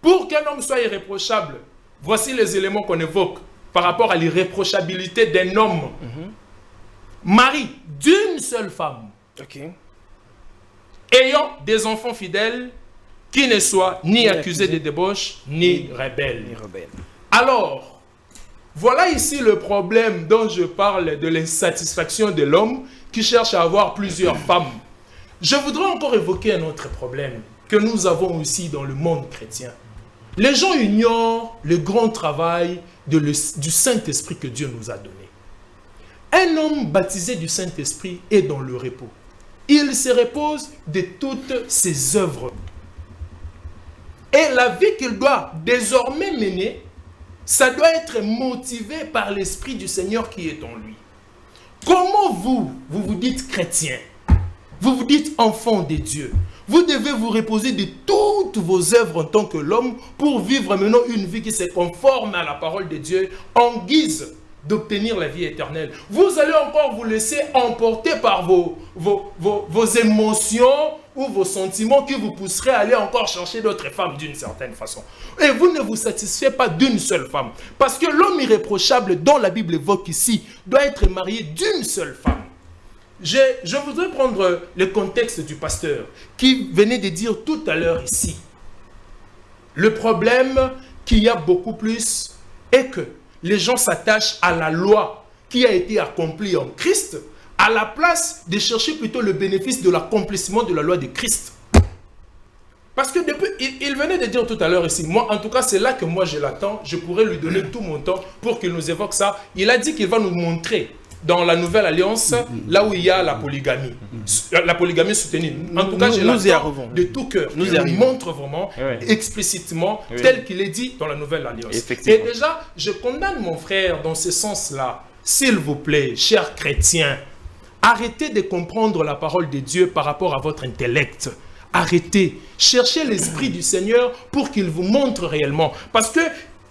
Pour qu'un homme soit irréprochable, voici les éléments qu'on évoque par rapport à l'irréprochabilité d'un homme. Mari d'une seule femme, ayant des enfants fidèles, qui ne soient ni accusés de débauche, ni rebelles. Alors, voilà ici le problème dont je parle de l'insatisfaction de l'homme qui cherche à avoir plusieurs femmes. Je voudrais encore évoquer un autre problème que nous avons aussi dans le monde chrétien. Les gens ignorent le grand travail du Saint-Esprit que Dieu nous a donné. Un homme baptisé du Saint-Esprit est dans le repos. Il se repose de toutes ses œuvres. Et la vie qu'il doit désormais mener, ça doit être motivé par l'Esprit du Seigneur qui est en lui. Comment vous vous dites chrétien, vous vous dites enfant de Dieu, vous devez vous reposer de toutes vos œuvres en tant que l'homme pour vivre maintenant une vie qui se conforme à la parole de Dieu en guise d'obtenir la vie éternelle. Vous allez encore vous laisser emporter par vos émotions ou vos sentiments qui vous pousseraient à aller encore chercher d'autres femmes d'une certaine façon. Et vous ne vous satisfaites pas d'une seule femme. Parce que l'homme irréprochable dont la Bible évoque ici doit être marié d'une seule femme. Je voudrais prendre le contexte du pasteur qui venait de dire tout à l'heure ici. Le problème qu'il y a beaucoup plus est que les gens s'attachent à la loi qui a été accomplie en Christ à la place de chercher plutôt le bénéfice de l'accomplissement de la loi de Christ. Parce que depuis, il venait de dire tout à l'heure ici, moi en tout cas c'est là que moi je l'attends, je pourrais lui donner tout mon temps pour qu'il nous évoque ça. Il a dit qu'il va nous montrer dans la nouvelle alliance, là où il y a la polygamie soutenue. En tout cas, je l'attends de tout cœur. Il nous montre vraiment, explicitement, tel qu'il est dit dans la nouvelle alliance. Et déjà, je condamne mon frère dans ce sens-là. S'il vous plaît, chers chrétiens, arrêtez de comprendre la parole de Dieu par rapport à votre intellect. Arrêtez. Cherchez l'Esprit du Seigneur pour qu'il vous montre réellement. Parce que,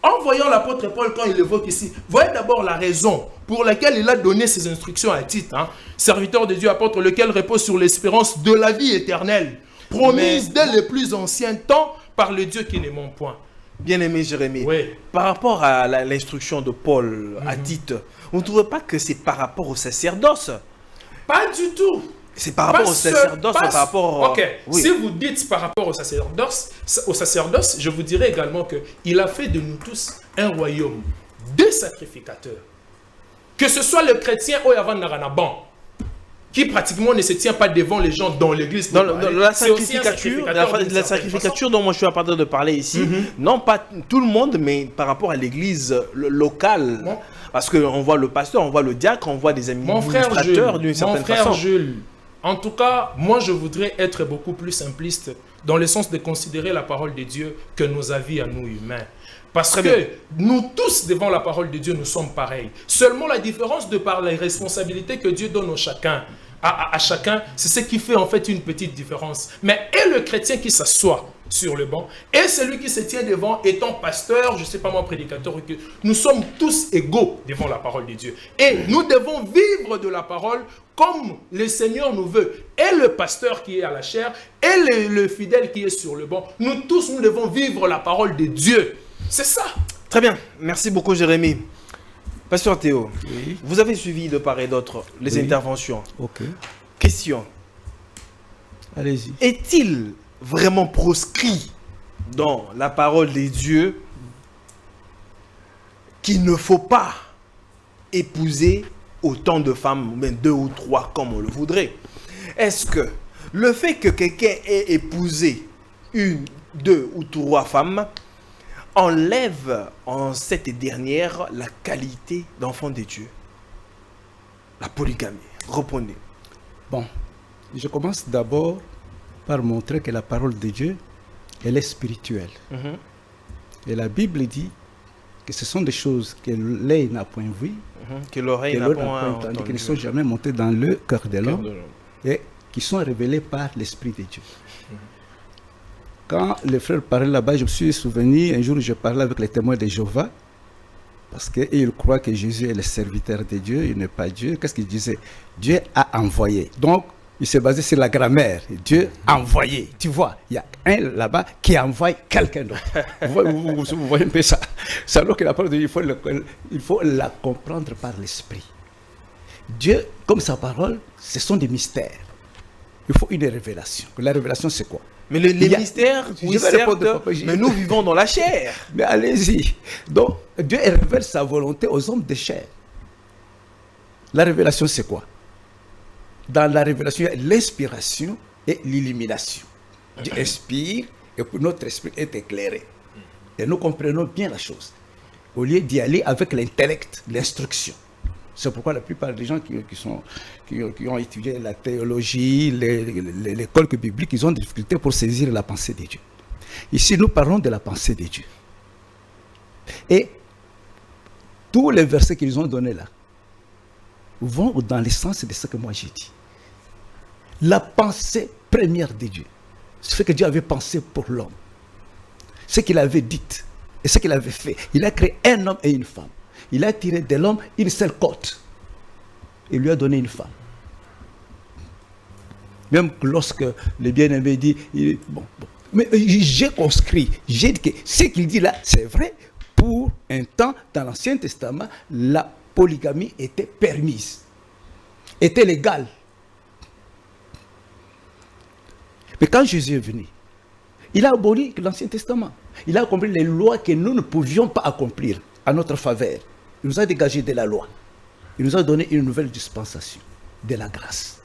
en voyant l'apôtre Paul, quand il évoque ici, voyez d'abord la raison pour laquelle il a donné ses instructions à Tite. Serviteur de Dieu, apôtre, lequel repose sur l'espérance de la vie éternelle, promise dès les plus anciens temps par le Dieu qui ne ment point. Bien-aimé Jérémie, par rapport à l'instruction de Paul à Tite, vous ne trouvez pas que c'est par rapport au sacerdoce? Pas du tout. C'est par rapport au sacerdoce, par rapport... Ok, si vous dites par rapport au sacerdoce, je vous dirais également qu'il a fait de nous tous un royaume de sacrificateurs. Que ce soit le chrétien ou avant Naranaban, qui pratiquement ne se tient pas devant les gens dans l'église. Dans la sacrificature dont moi je suis en train de parler ici, non pas tout le monde, mais par rapport à l'église locale. Bon. Parce qu'on voit le pasteur, on voit le diacre, on voit des administrateurs d'une certaine façon. Mon frère Jules, en tout cas, moi je voudrais être beaucoup plus simpliste dans le sens de considérer la parole de Dieu que nos avis à nous humains. Parce que nous tous, devant la parole de Dieu, nous sommes pareils. Seulement la différence de par les responsabilités que Dieu donne à chacun, c'est ce qui fait en fait une petite différence. Mais et le chrétien qui s'assoit sur le banc, et celui qui se tient devant étant pasteur, je ne sais pas moi, prédicateur, nous sommes tous égaux devant la parole de Dieu. Et nous devons vivre de la parole comme le Seigneur nous veut. Et le pasteur qui est à la chair, et le fidèle qui est sur le banc, nous tous, nous devons vivre la parole de Dieu. C'est ça. Très bien. Merci beaucoup, Jérémie. Pasteur Théo, oui. Vous avez suivi de part et d'autre les interventions. Ok. Question. Allez-y. Est-il vraiment proscrit dans la parole des dieux qu'il ne faut pas épouser autant de femmes, même 2 ou 3 comme on le voudrait? Est-ce que le fait que quelqu'un ait épousé 1, 2 ou 3 femmes enlève en cette dernière la qualité d'enfant de Dieu? La polygamie. Reprenez. Bon, je commence d'abord par montrer que la parole de Dieu, elle est spirituelle. Et la Bible dit que ce sont des choses que l'œil n'a point vues, que l'oreille n'a point entendues, qui ne sont jamais montées dans le cœur de l'homme et qui sont révélées par l'Esprit de Dieu. Quand les frères parlaient là-bas, je me suis souvenu, un jour je parlais avec les témoins de Jéhovah, parce qu'ils croient que Jésus est le serviteur de Dieu, il n'est pas Dieu. Qu'est-ce qu'il disait? Dieu a envoyé. Donc, il s'est basé sur la grammaire. Dieu a envoyé. Tu vois, il y a un là-bas qui envoie quelqu'un d'autre. Vous voyez un peu ça. C'est alors que la parole de Dieu, il faut la comprendre par l'esprit. Dieu, comme sa parole, ce sont des mystères. Il faut une révélation. La révélation, c'est quoi? Mais les mystères, oui, certes, mais nous vivons dans la chair. Mais allez-y. Donc, Dieu révèle sa volonté aux hommes de chair. La révélation, c'est quoi? Dans la révélation, il y a l'inspiration et l'illumination. Dieu inspire et notre esprit est éclairé. Et nous comprenons bien la chose. Au lieu d'y aller avec l'intellect, l'instruction. C'est pourquoi la plupart des gens qui ont étudié la théologie, l'école biblique, ils ont des difficultés pour saisir la pensée de Dieu. Ici, nous parlons de la pensée de Dieu. Et tous les versets qu'ils ont donnés là vont dans le sens de ce que moi j'ai dit. La pensée première de Dieu, ce que Dieu avait pensé pour l'homme, ce qu'il avait dit et ce qu'il avait fait. Il a créé un homme et une femme. Il a tiré de l'homme une seule côte. Il lui a donné une femme. Même lorsque le bien-aimé dit, mais j'ai conscrit, j'ai dit que ce qu'il dit là, c'est vrai. Pour un temps, dans l'Ancien Testament, la polygamie était permise, était légale. Mais quand Jésus est venu, il a aboli l'Ancien Testament. Il a accompli les lois que nous ne pouvions pas accomplir à notre faveur. Il nous a dégagé de la loi. Il nous a donné une nouvelle dispensation, de la grâce.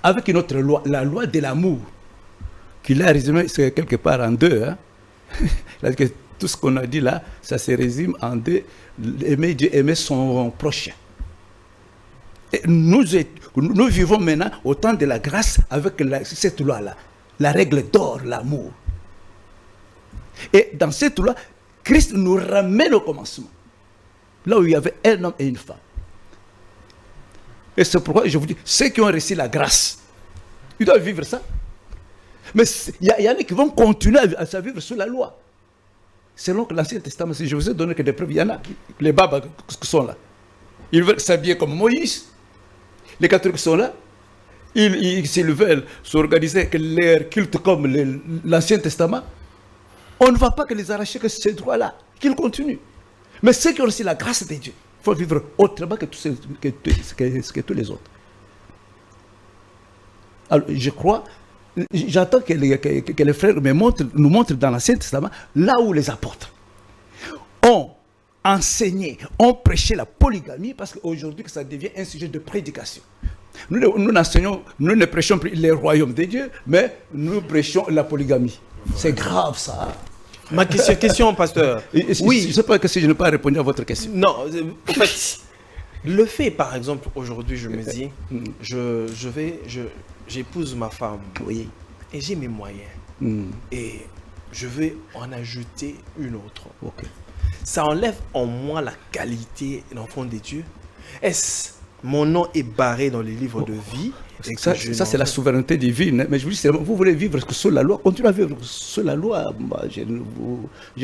Avec une autre loi, la loi de l'amour, qu'il a résumé quelque part en 2. Que tout ce qu'on a dit là, ça se résume en 2. Aimer Dieu, aimer son prochain. Et nous vivons maintenant au temps de la grâce avec cette loi-là. La règle d'or, l'amour. Et dans cette loi, Christ nous ramène au commencement. Là où il y avait un homme et une femme. Et c'est pourquoi je vous dis, ceux qui ont reçu la grâce, ils doivent vivre ça. Mais il y en a qui vont continuer à vivre sous la loi. Selon l'Ancien Testament, si je vous ai donné que des preuves, il y en a. Les babas qui sont là. Ils veulent s'habiller comme Moïse. Les catholiques sont là. S'ils veulent s'organiser leur culte comme l'Ancien Testament, on ne va pas que les arracher que ces droits-là, qu'ils continuent. Mais ceux qui ont reçu la grâce de Dieu, il faut vivre autrement que tous les autres. Alors, je crois, j'attends que les frères nous montrent dans l'Ancien Testament, là où les apôtres ont enseigné, ont prêché la polygamie parce qu'aujourd'hui ça devient un sujet de prédication. Nous ne prêchons plus les royaumes de Dieu, mais nous prêchons la polygamie. C'est grave ça. Ma question, pasteur. Oui, je ne sais pas si je n'ai pas répondu à votre question. Non, en fait, le fait, par exemple, aujourd'hui, je me dis, j'épouse ma femme, oui, et j'ai mes moyens, et je vais en ajouter une autre. Okay. Ça enlève en moi la qualité d'enfant de Dieu. Est-ce mon nom est barré dans les livres de vie? Ça c'est la souveraineté divine. Mais je vous dis, vous voulez vivre sous la loi, continuez à vivre sous la loi. Je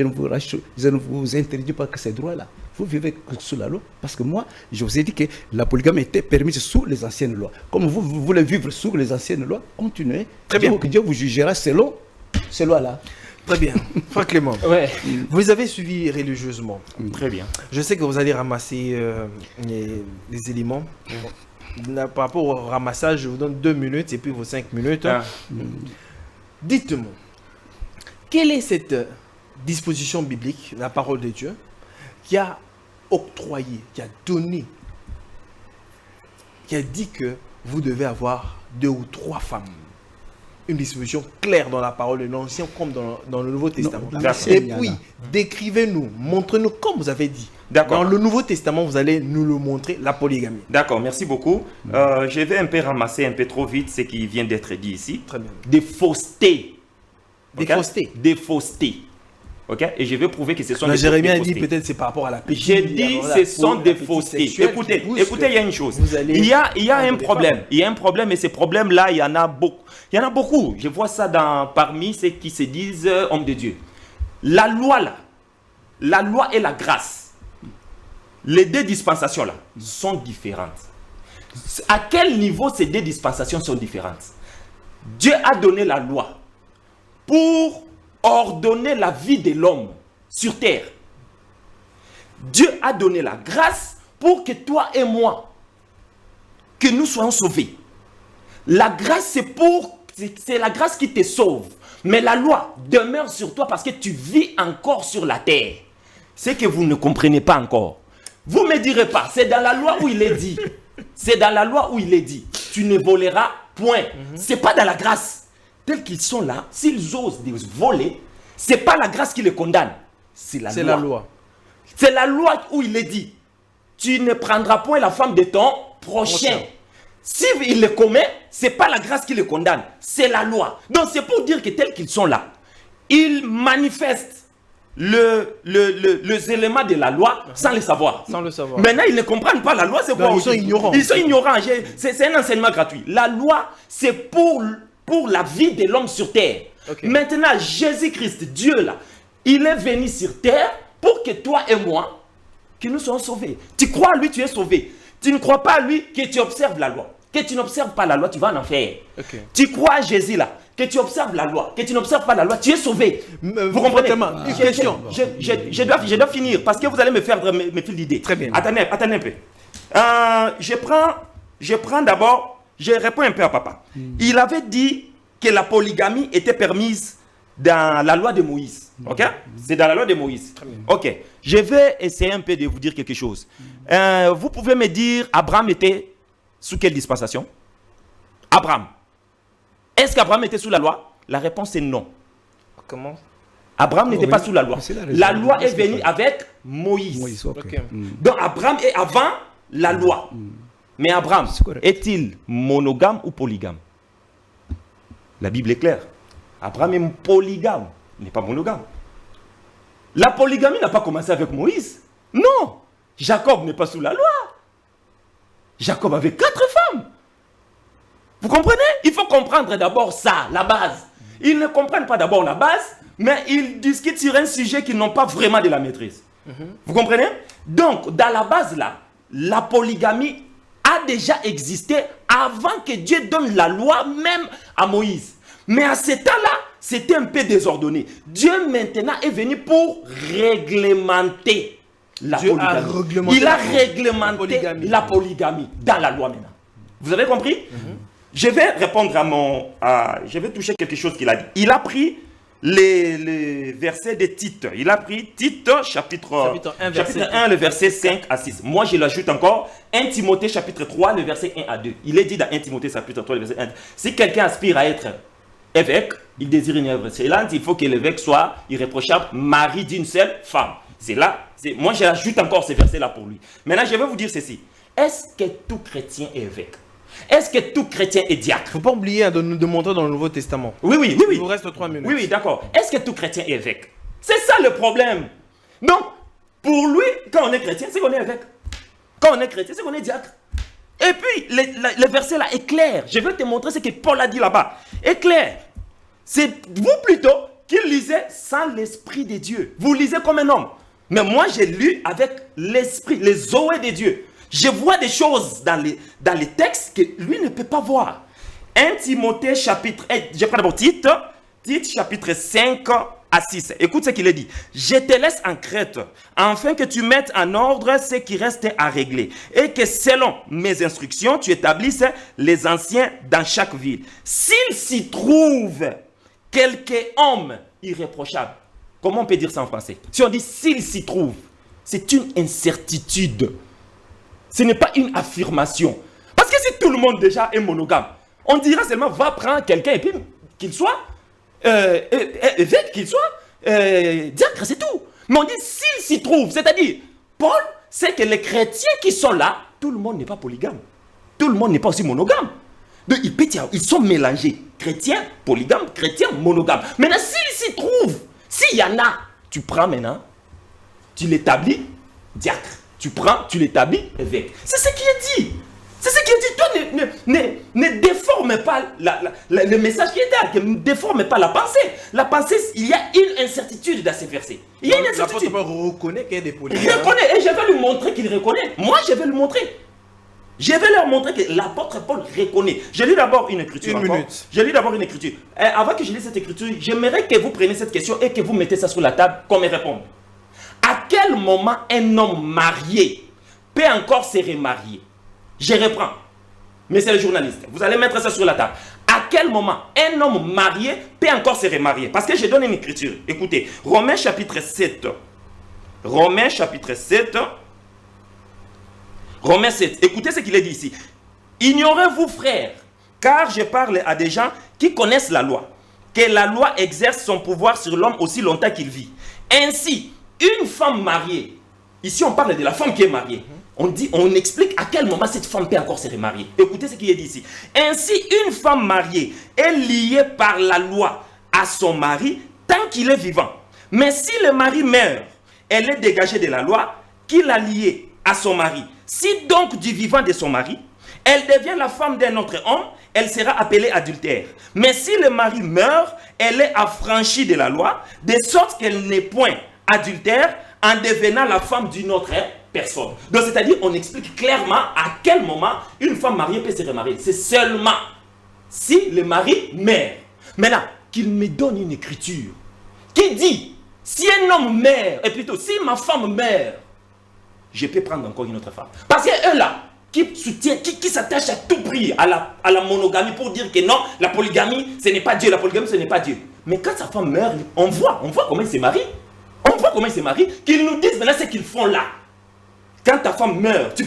ne vous interdis pas que ces droits-là. Vous vivez sous la loi. Parce que moi, je vous ai dit que la polygamie était permise sous les anciennes lois. Comme vous voulez vivre sous les anciennes lois, continuez. Très bien. Dieu vous jugera selon ces lois-là. Très bien. Frère Clément, Ouais. vous avez suivi religieusement. Très bien. Je sais que vous allez ramasser les éléments. Par rapport au ramassage, je vous donne 2 minutes et puis vos 5 minutes. Ah. Dites-moi, quelle est cette disposition biblique, la parole de Dieu, qui a octroyé, qui a donné, qui a dit que vous devez avoir 2 ou 3 femmes? Une disposition claire dans la parole de l'Ancien comme dans le Nouveau Testament. Et puis, décrivez-nous, montrez-nous, comme vous avez dit. D'accord. Dans le Nouveau Testament, vous allez nous le montrer, la polygamie. D'accord, merci beaucoup. Je vais un peu ramasser un peu trop vite ce qui vient d'être dit ici. Très bien. Des faussetés. Des Ok? faussetés. Des faussetés. Ok? Et je vais prouver que ce sont Non, des Jérémie a dit faussetés. peut-être c'est par rapport à la pédophilie. J'ai dit ce sont des faussetés. Écoutez, il y a une chose. Il y a un problème. Il y a un problème et ces problèmes-là, il y en a beaucoup. Il y en a beaucoup. Je vois ça parmi ceux qui se disent hommes de Dieu. La loi là, la loi et la grâce, les 2 dispensations là sont différentes. À quel niveau ces 2 dispensations sont différentes? Dieu a donné la loi pour ordonner la vie de l'homme sur terre. Dieu a donné la grâce pour que toi et moi, que nous soyons sauvés. La grâce, c'est la grâce qui te sauve. Mais la loi demeure sur toi parce que tu vis encore sur la terre. C'est que vous ne comprenez pas encore. Vous ne me direz pas, c'est dans la loi où il est dit. C'est dans la loi où il est dit. Tu ne voleras point. Ce n'est pas dans la grâce. Tels qu'ils sont là, s'ils osent voler, ce n'est pas la grâce qui les condamne. C'est la loi. C'est la loi où il est dit. Tu ne prendras point la femme de ton prochain. Si il le commet, ce n'est pas la grâce qui le condamne, c'est la loi. Donc c'est pour dire que tels qu'ils sont là, ils manifestent les éléments de la loi sans le savoir. Sans le savoir. Maintenant, ils ne comprennent pas la loi, c'est quoi? Ils sont ignorants. Ils sont ignorants. C'est un enseignement gratuit. La loi, c'est pour la vie de l'homme sur terre. Okay. Maintenant, Jésus-Christ, Dieu là, il est venu sur terre pour que toi et moi, que nous soyons sauvés. Tu crois à lui, tu es sauvé. Tu ne crois pas à lui que tu observes la loi. Que tu n'observes pas la loi, tu vas en enfer. Okay. Tu crois à Jésus là, que tu observes la loi, que tu n'observes pas la loi, tu es sauvé. Vous comprenez? Une question. Je dois finir parce que vous allez me faire me fil d'idée. Très bien. Attendez un peu. Je prends d'abord, je réponds un peu à papa. Il avait dit que la polygamie était permise dans la loi de Moïse. Ok? C'est dans la loi de Moïse. Ok. Je vais essayer un peu de vous dire quelque chose. Vous pouvez me dire, Abraham était sous quelle dispensation? Abraham. Est-ce qu'Abraham était sous la loi? La réponse est non. Comment? Abraham n'était pas sous la loi. La loi est venue avec Moïse. Okay. Donc Abraham est avant la loi. Mais Abraham est-il monogame ou polygame? La Bible est claire. Abraham est polygame, il n'est pas monogame. La polygamie n'a pas commencé avec Moïse. Non. Jacob n'est pas sous la loi. Jacob avait 4 femmes. Vous comprenez? Il faut comprendre d'abord ça, la base. Ils ne comprennent pas d'abord la base, mais ils discutent sur un sujet qu'ils n'ont pas vraiment de la maîtrise. Vous comprenez? Donc, dans la base là, la polygamie a déjà existé avant que Dieu donne la loi même à Moïse. Mais à ce temps-là, c'était un peu désordonné. Dieu maintenant est venu pour réglementer la polygamie. Il a réglementé la polygamie dans la loi maintenant. Vous avez compris? Je vais répondre je vais toucher quelque chose qu'il a dit. Il a pris les versets de Tite. Il a pris Tite, chapitre 1, le verset 5 à 6. Moi, je l'ajoute encore. 1 Timothée, chapitre 3, le verset 1 à 2. Il est dit dans 1 Timothée, chapitre 3, le verset 1. Si quelqu'un aspire à être évêque, il désire une œuvre excellente, il faut que l'évêque soit irréprochable, mari d'une seule femme. C'est là. Moi, j'ajoute encore ces versets-là pour lui. Maintenant, je vais vous dire ceci. Est-ce que tout chrétien est évêque? Est-ce que tout chrétien est diacre? Il ne faut pas oublier de montrer dans le Nouveau Testament. Oui. Il vous reste 3 minutes. Oui, d'accord. Est-ce que tout chrétien est évêque? C'est ça le problème. Donc, pour lui, quand on est chrétien, c'est qu'on est évêque. Quand on est chrétien, c'est qu'on est diacre. Et puis, le verset là est clair. Je vais te montrer ce que Paul a dit là-bas. Est clair. C'est vous plutôt qui lisez sans l'Esprit de Dieu. Vous lisez comme un homme. Mais moi, j'ai lu avec l'Esprit, les zoé de Dieu. Je vois des choses dans les textes que lui ne peut pas voir. 1 Timothée chapitre... Je prends d'abord Tite chapitre 5 à 6. Écoute ce qu'il est dit. Je te laisse en Crète, afin que tu mettes en ordre ce qui reste à régler, et que selon mes instructions, tu établisses les anciens dans chaque ville. S'il s'y trouve quelque homme irréprochable, comment on peut dire ça en français? Si on dit s'il s'y trouve, c'est une incertitude. Ce n'est pas une affirmation. Parce que si tout le monde déjà est monogame, on dira seulement va prendre quelqu'un et puis qu'il soit évêque, qu'il soit diacre, c'est tout. Mais on dit s'il s'y trouve, c'est-à-dire, Paul sait que les chrétiens qui sont là, tout le monde n'est pas polygame. Tout le monde n'est pas aussi monogame. Donc ils sont mélangés. Chrétiens, polygames, chrétiens, monogames. Maintenant, s'il s'y trouve, s'il y en a, tu prends maintenant, tu l'établis diacre. Tu prends, tu l'établis évêque. C'est ce qui est dit. C'est ce qui est dit. Toi, ne déforme pas le message qui est là. Ne déforme pas la pensée. La pensée, il y a une incertitude dans ces versets. Il y a une incertitude. L'apôtre reconnaît qu'il y a des polygames. Il reconnaît. Et je vais lui montrer qu'il reconnaît. Moi, je vais lui montrer. Je vais leur montrer que l'apôtre Paul reconnaît. Je lis d'abord une écriture. Je lis d'abord une écriture. Avant que je lise cette écriture, j'aimerais que vous preniez cette question et que vous mettez ça sur la table qu'on me réponde. À quel moment un homme marié peut encore se remarier? Je reprends. Mais c'est le journaliste. Vous allez mettre ça sur la table. À quel moment un homme marié peut encore se remarier? Parce que je donne une écriture. Écoutez, Romains chapitre 7. Romains chapitre 7. Romains 7. Écoutez ce qu'il est dit ici. Ignorez-vous, frères, car je parle à des gens qui connaissent la loi, que la loi exerce son pouvoir sur l'homme aussi longtemps qu'il vit. Ainsi, une femme mariée, ici on parle de la femme qui est mariée, on explique à quel moment cette femme peut encore se remarier. Écoutez ce qui est dit ici. Ainsi, une femme mariée est liée par la loi à son mari tant qu'il est vivant. Mais si le mari meurt, elle est dégagée de la loi qui l'a liée à son mari. Si donc du vivant de son mari, elle devient la femme d'un autre homme, elle sera appelée adultère. Mais si le mari meurt, elle est affranchie de la loi, de sorte qu'elle n'est point adultère en devenant la femme d'une autre personne. Donc c'est-à-dire, on explique clairement à quel moment une femme mariée peut se remarier. C'est seulement si le mari meurt. Maintenant, qu'il me donne une écriture qui dit, si un homme meurt, et plutôt si ma femme meurt, je peux prendre encore une autre femme. Parce que eux là, qui soutient, qui s'attache à tout prix à la monogamie pour dire que non, la polygamie, ce n'est pas Dieu, la polygamie, ce n'est pas Dieu. Mais quand sa femme meurt, on voit comment ils se marient. On voit comment ils se marient, qu'ils nous disent maintenant ce qu'ils font là. Quand ta femme meurt, tu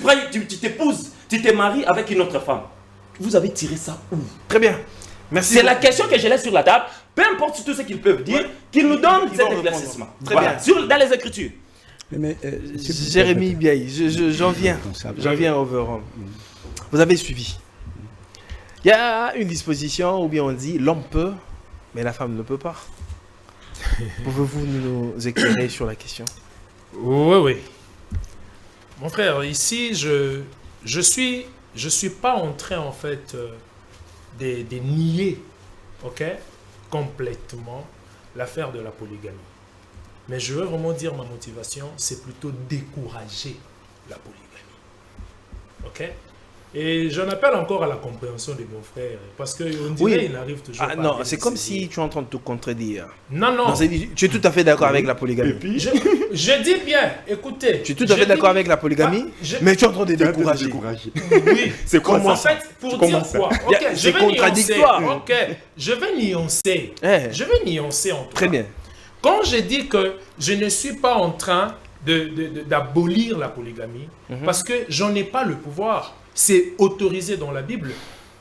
t'épouses, tu te maries avec une autre femme. Vous avez tiré ça où? Très bien. Merci. C'est la question que je laisse sur la table. Peu importe tout ce qu'ils peuvent dire, qu'ils nous donnent cet éclaircissement. Très bien. Dans les Écritures. Mais, Jérémie Biaï, j'en viens au Rome. Vous avez suivi. Il y a une disposition où bien on dit l'homme peut, mais la femme ne peut pas. Pouvez-vous nous éclairer sur la question? Oui. Mon frère, ici, je suis pas en train, en fait, de nier, complètement l'affaire de la polygamie. Mais je veux vraiment dire ma motivation, c'est plutôt décourager la polygamie. Et j'en appelle encore à la compréhension de mon frère, parce qu'on dirait qu'il n'arrive toujours pas. Non, c'est comme si tu es en train de te contredire. Non. Tu es tout à fait d'accord avec la polygamie. Je dis bien, écoutez. Tu es tout à fait d'accord avec la polygamie, mais tu es en train de décourager. Oui, c'est quoi ça? En fait, pour dire quoi? Ok, c'est contradictoire. Ok, je vais nuancer. Je vais nuancer en tout cas. Très bien. Quand je dis que je ne suis pas en train d'abolir la polygamie, parce que j'en ai pas le pouvoir. C'est autorisé dans la Bible.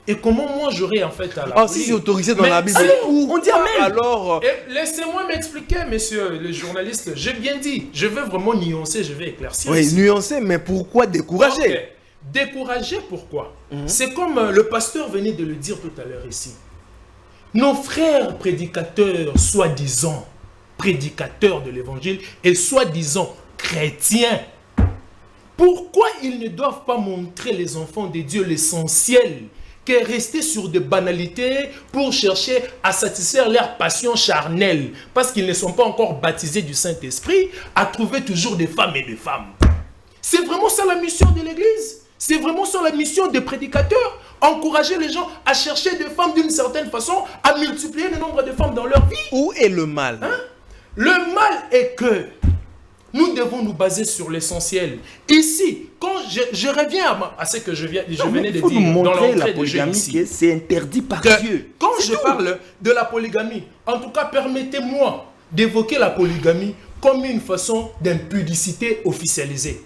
Et comment moi j'aurais en fait à la si c'est autorisé dans la Bible, on dit amen. Alors... Laissez-moi m'expliquer, messieurs les journalistes. J'ai bien dit, je veux vraiment nuancer, je vais éclaircir. Oui, nuancer, mais pourquoi décourager? Okay. Décourager, pourquoi? C'est comme le pasteur venait de le dire tout à l'heure ici. Nos frères prédicateurs, soi-disant prédicateurs de l'évangile et soi-disant chrétiens, pourquoi ils ne doivent pas montrer les enfants de Dieu l'essentiel qu'est rester sur des banalités pour chercher à satisfaire leurs passions charnelles parce qu'ils ne sont pas encore baptisés du Saint-Esprit, à trouver toujours des femmes et des femmes? C'est vraiment ça la mission de l'Église? C'est vraiment ça la mission des prédicateurs? Encourager les gens à chercher des femmes d'une certaine façon, à multiplier le nombre de femmes dans leur vie? Où est le mal? Le mal est que nous devons nous baser sur l'essentiel. Ici, quand je reviens à ce que je venais de dire dans l'entrée de jeu ici, c'est interdit par Dieu. Quand je parle de la polygamie, en tout cas, permettez-moi d'évoquer la polygamie comme une façon d'impudicité officialisée.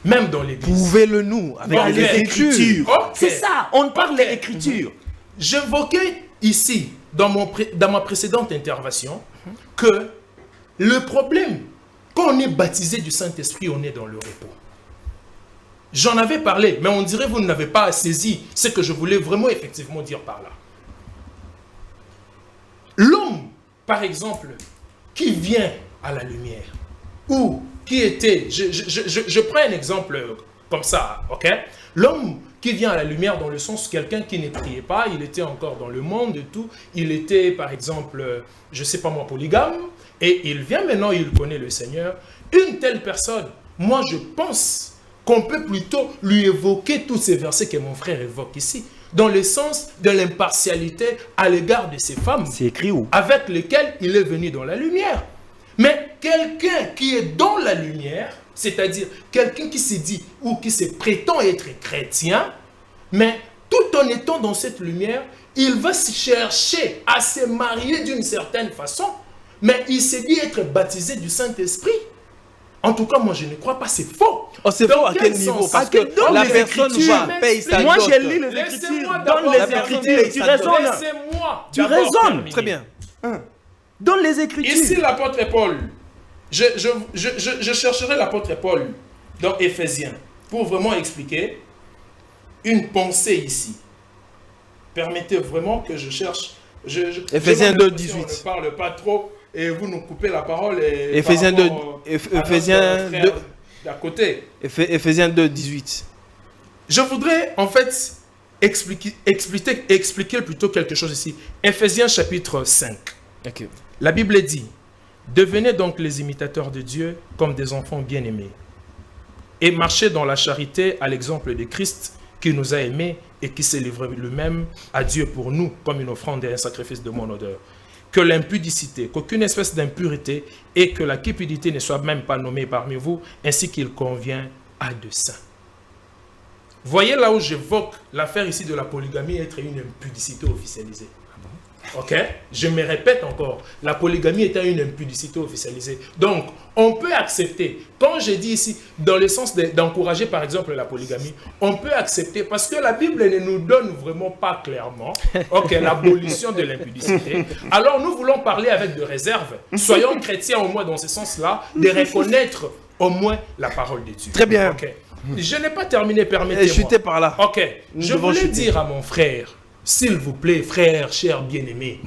Même dans l'Église. Prouvez-le nous avec les Écritures. C'est ça, on parle des Écritures. J'évoquais ici, dans ma précédente intervention, que le problème, quand on est baptisé du Saint-Esprit, on est dans le repos. J'en avais parlé, mais on dirait que vous n'avez pas saisi ce que je voulais vraiment effectivement dire par là. L'homme, par exemple, qui vient à la lumière, ou qui était, je prends un exemple comme ça, ok? L'homme qui vient à la lumière dans le sens quelqu'un qui ne priait pas, il était encore dans le monde et tout, il était par exemple, je ne sais pas moi, polygame, et il vient maintenant, il connaît le Seigneur. Une telle personne, moi je pense qu'on peut plutôt lui évoquer tous ces versets que mon frère évoque ici, dans le sens de l'impartialité à l'égard de ces femmes. C'est écrit où? Avec lesquelles il est venu dans la lumière. Mais quelqu'un qui est dans la lumière, c'est-à-dire quelqu'un qui se dit ou qui se prétend être chrétien, mais tout en étant dans cette lumière, il va chercher à se marier d'une certaine façon, mais il se dit être baptisé du Saint-Esprit. En tout cas, moi, je ne crois pas, c'est faux. C'est faux à quel niveau? Parce que la personne va payer sa dot. Moi, j'ai lu les Écritures. Donne les Écritures. Tu raisonnes. Laissez-moi. Tu raisonnes. Très bien. Donne les Écritures. Ici, l'apôtre Paul. Je chercherai l'apôtre Paul dans Éphésiens pour vraiment expliquer une pensée ici. Permettez vraiment que je cherche. Éphésiens 2, 18. On ne parle pas trop et vous nous coupez la parole. Éphésiens 2, d'à côté. Éphésiens 2, 18. Je voudrais en fait expliquer plutôt quelque chose ici. Éphésiens chapitre 5. Okay. La Bible dit: devenez donc les imitateurs de Dieu comme des enfants bien-aimés et marchez dans la charité à l'exemple de Christ qui nous a aimés et qui s'est livré lui-même à Dieu pour nous comme une offrande et un sacrifice de mon odeur. Que l'impudicité, qu'aucune espèce d'impureté et que la cupidité ne soit même pas nommée parmi vous, ainsi qu'il convient à de saints. Voyez là où j'évoque l'affaire ici de la polygamie être une impudicité officialisée. Ok, je me répète encore, la polygamie est une impudicité officialisée. Donc, on peut accepter, quand je dis ici, dans le sens d'encourager par exemple la polygamie, on peut accepter parce que la Bible ne nous donne vraiment pas clairement l'abolition de l'impudicité. Alors, nous voulons parler avec de réserve. Soyons chrétiens au moins dans ce sens-là, de reconnaître au moins la parole de Dieu. Très bien. Okay. Je n'ai pas terminé, permettez-moi. Chuter par là. Ok, je voulais dire à mon frère, s'il vous plaît, frère, cher bien-aimé,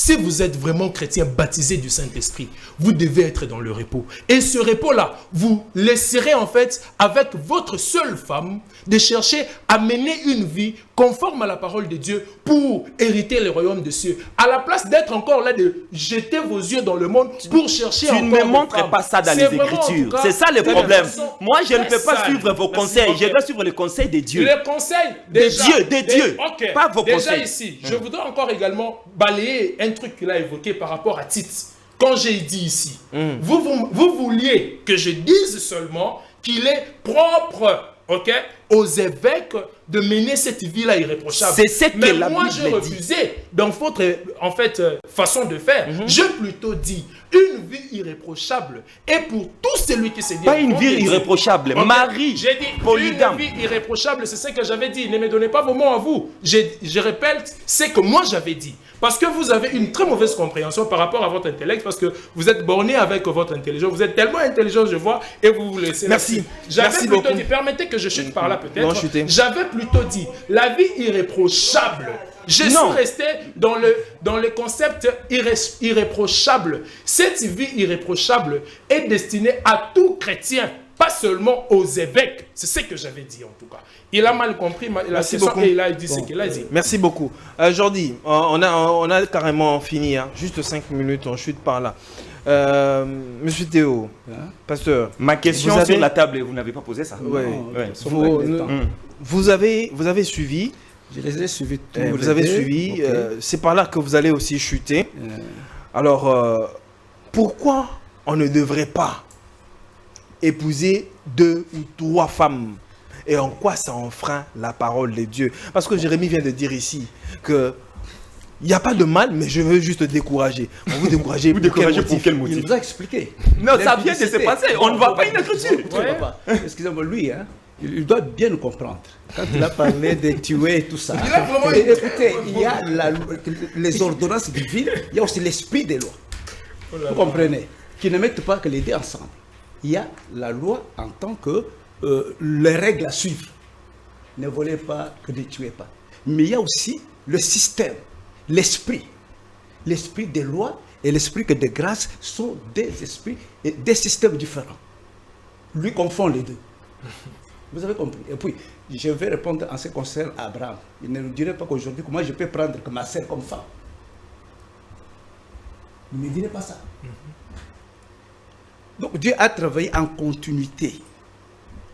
si vous êtes vraiment chrétien baptisé du Saint-Esprit, vous devez être dans le repos. Et ce repos-là, vous laisserez en fait, avec votre seule femme, de chercher à mener une vie conforme à la parole de Dieu pour hériter le royaume des cieux. À la place d'être encore là, de jeter vos yeux dans le monde pour chercher encore des femmes. Tu ne me montres pas ça dans les Écritures. C'est ça le problème. Moi, je ne peux pas suivre vos conseils. Je dois suivre les conseils de Dieu. Les conseils de Dieu. Pas vos conseils. Déjà ici, je voudrais encore également balayer un truc qu'il a évoqué par rapport à Tite. Quand j'ai dit ici, vous vouliez que je dise seulement qu'il est propre, aux évêques de mener cette vie-là irréprochable. C'est ce que la moi, Bible j'ai refusé dans votre façon de faire. J'ai plutôt dit une vie irréprochable. Et pour tout celui qui s'est dit... Pas une vie irréprochable. Marie, j'ai dit polygame. Une vie irréprochable, c'est ce que j'avais dit. Ne me donnez pas vos mots à vous. Je répète ce que moi j'avais dit. Parce que vous avez une très mauvaise compréhension par rapport à votre intellect, parce que vous êtes borné avec votre intelligence. Vous êtes tellement intelligent, je vois, et vous vous laissez... Merci. J'avais plutôt dit, permettez que je chute par là peut-être. J'avais plutôt dit, la vie irréprochable. Je suis resté dans le concept irréprochable. Cette vie irréprochable est destinée à tout chrétien, pas seulement aux évêques. C'est ce que j'avais dit en tout cas. Il a mal compris la question et il a dit ce qu'il a dit. Merci beaucoup. Jordi, on a carrément fini. Hein. Juste 5 minutes, on chute par là. Monsieur Théo, pasteur. Ma question sur la table, vous n'avez pas posé ça? Oui. Vous avez suivi. Je les ai suivis tous. Vous avez suivi. C'est par là que vous allez aussi chuter. Alors, pourquoi on ne devrait pas épouser 2 ou 3 femmes? Et en quoi ça enfreint la parole de Dieu? Parce que Jérémie vient de dire ici que il n'y a pas de mal, mais je veux juste décourager. Vous découragez, pour quel motif? Il nous a expliqué. Non, ça vient de se passer. On ne voit pas une écriture. Excusez-moi, lui, il doit bien nous comprendre. Quand il a parlé de tuer et tout ça. Écoutez, il y a les ordonnances divines, il y a aussi l'esprit des lois. Vous comprenez? Qui ne mettent pas que les deux ensemble. Il y a la loi en tant que les règles à suivre. Ne volez pas, que ne tuez pas. Mais il y a aussi le système, l'esprit. L'esprit des lois et l'esprit de grâce sont des esprits et des systèmes différents. Lui confond les deux. Vous avez compris. Et puis, je vais répondre en ce qui concerne Abraham. Il ne nous dirait pas qu'aujourd'hui, comment je peux prendre que ma sœur comme femme. Il ne me dirait pas ça. Donc, Dieu a travaillé en continuité.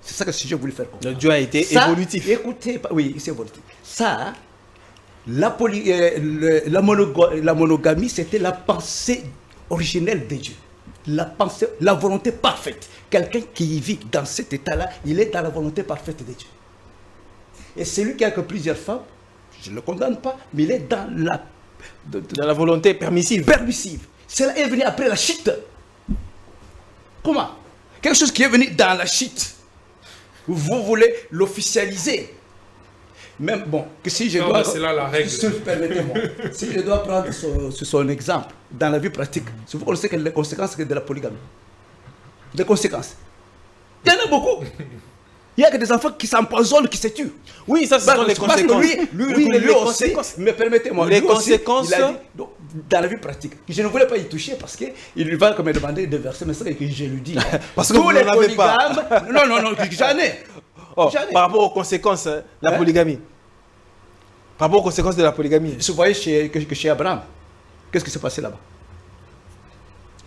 C'est ça que je voulais faire comprendre. Dieu a été évolutif. Écoutez, oui, c'est évolutif. Ça, la monogamie, c'était la pensée originelle de Dieu. La volonté parfaite. Quelqu'un qui vit dans cet état-là, il est dans la volonté parfaite de Dieu. Et celui qui a que plusieurs femmes, je ne le condamne pas, mais il est dans la volonté permissive. Cela est venu après la chute. Comment? Quelque chose qui est venu dans la chute. Vous voulez l'officialiser. Même bon, que si je dois... C'est là la règle. Permettez-moi. Si je dois prendre son exemple dans la vie pratique, vous connaissez que les conséquences de la polygamie. Des conséquences. Il y en a beaucoup. Il y a que des enfants qui s'empoisonnent, qui se tuent. Oui, ça, ce sont les conséquences. Lui aussi, mais permettez-moi. Les conséquences... Il a dit, dans la vie pratique, je ne voulais pas y toucher parce qu'il va me demander de verser, mais c'est ce que je lui dis. Parce que vous n'en avez pas. Non, j'en ai. Par rapport aux conséquences de la polygamie. Par rapport aux conséquences de la polygamie. Vous voyez chez Abraham, qu'est-ce qui s'est passé là-bas?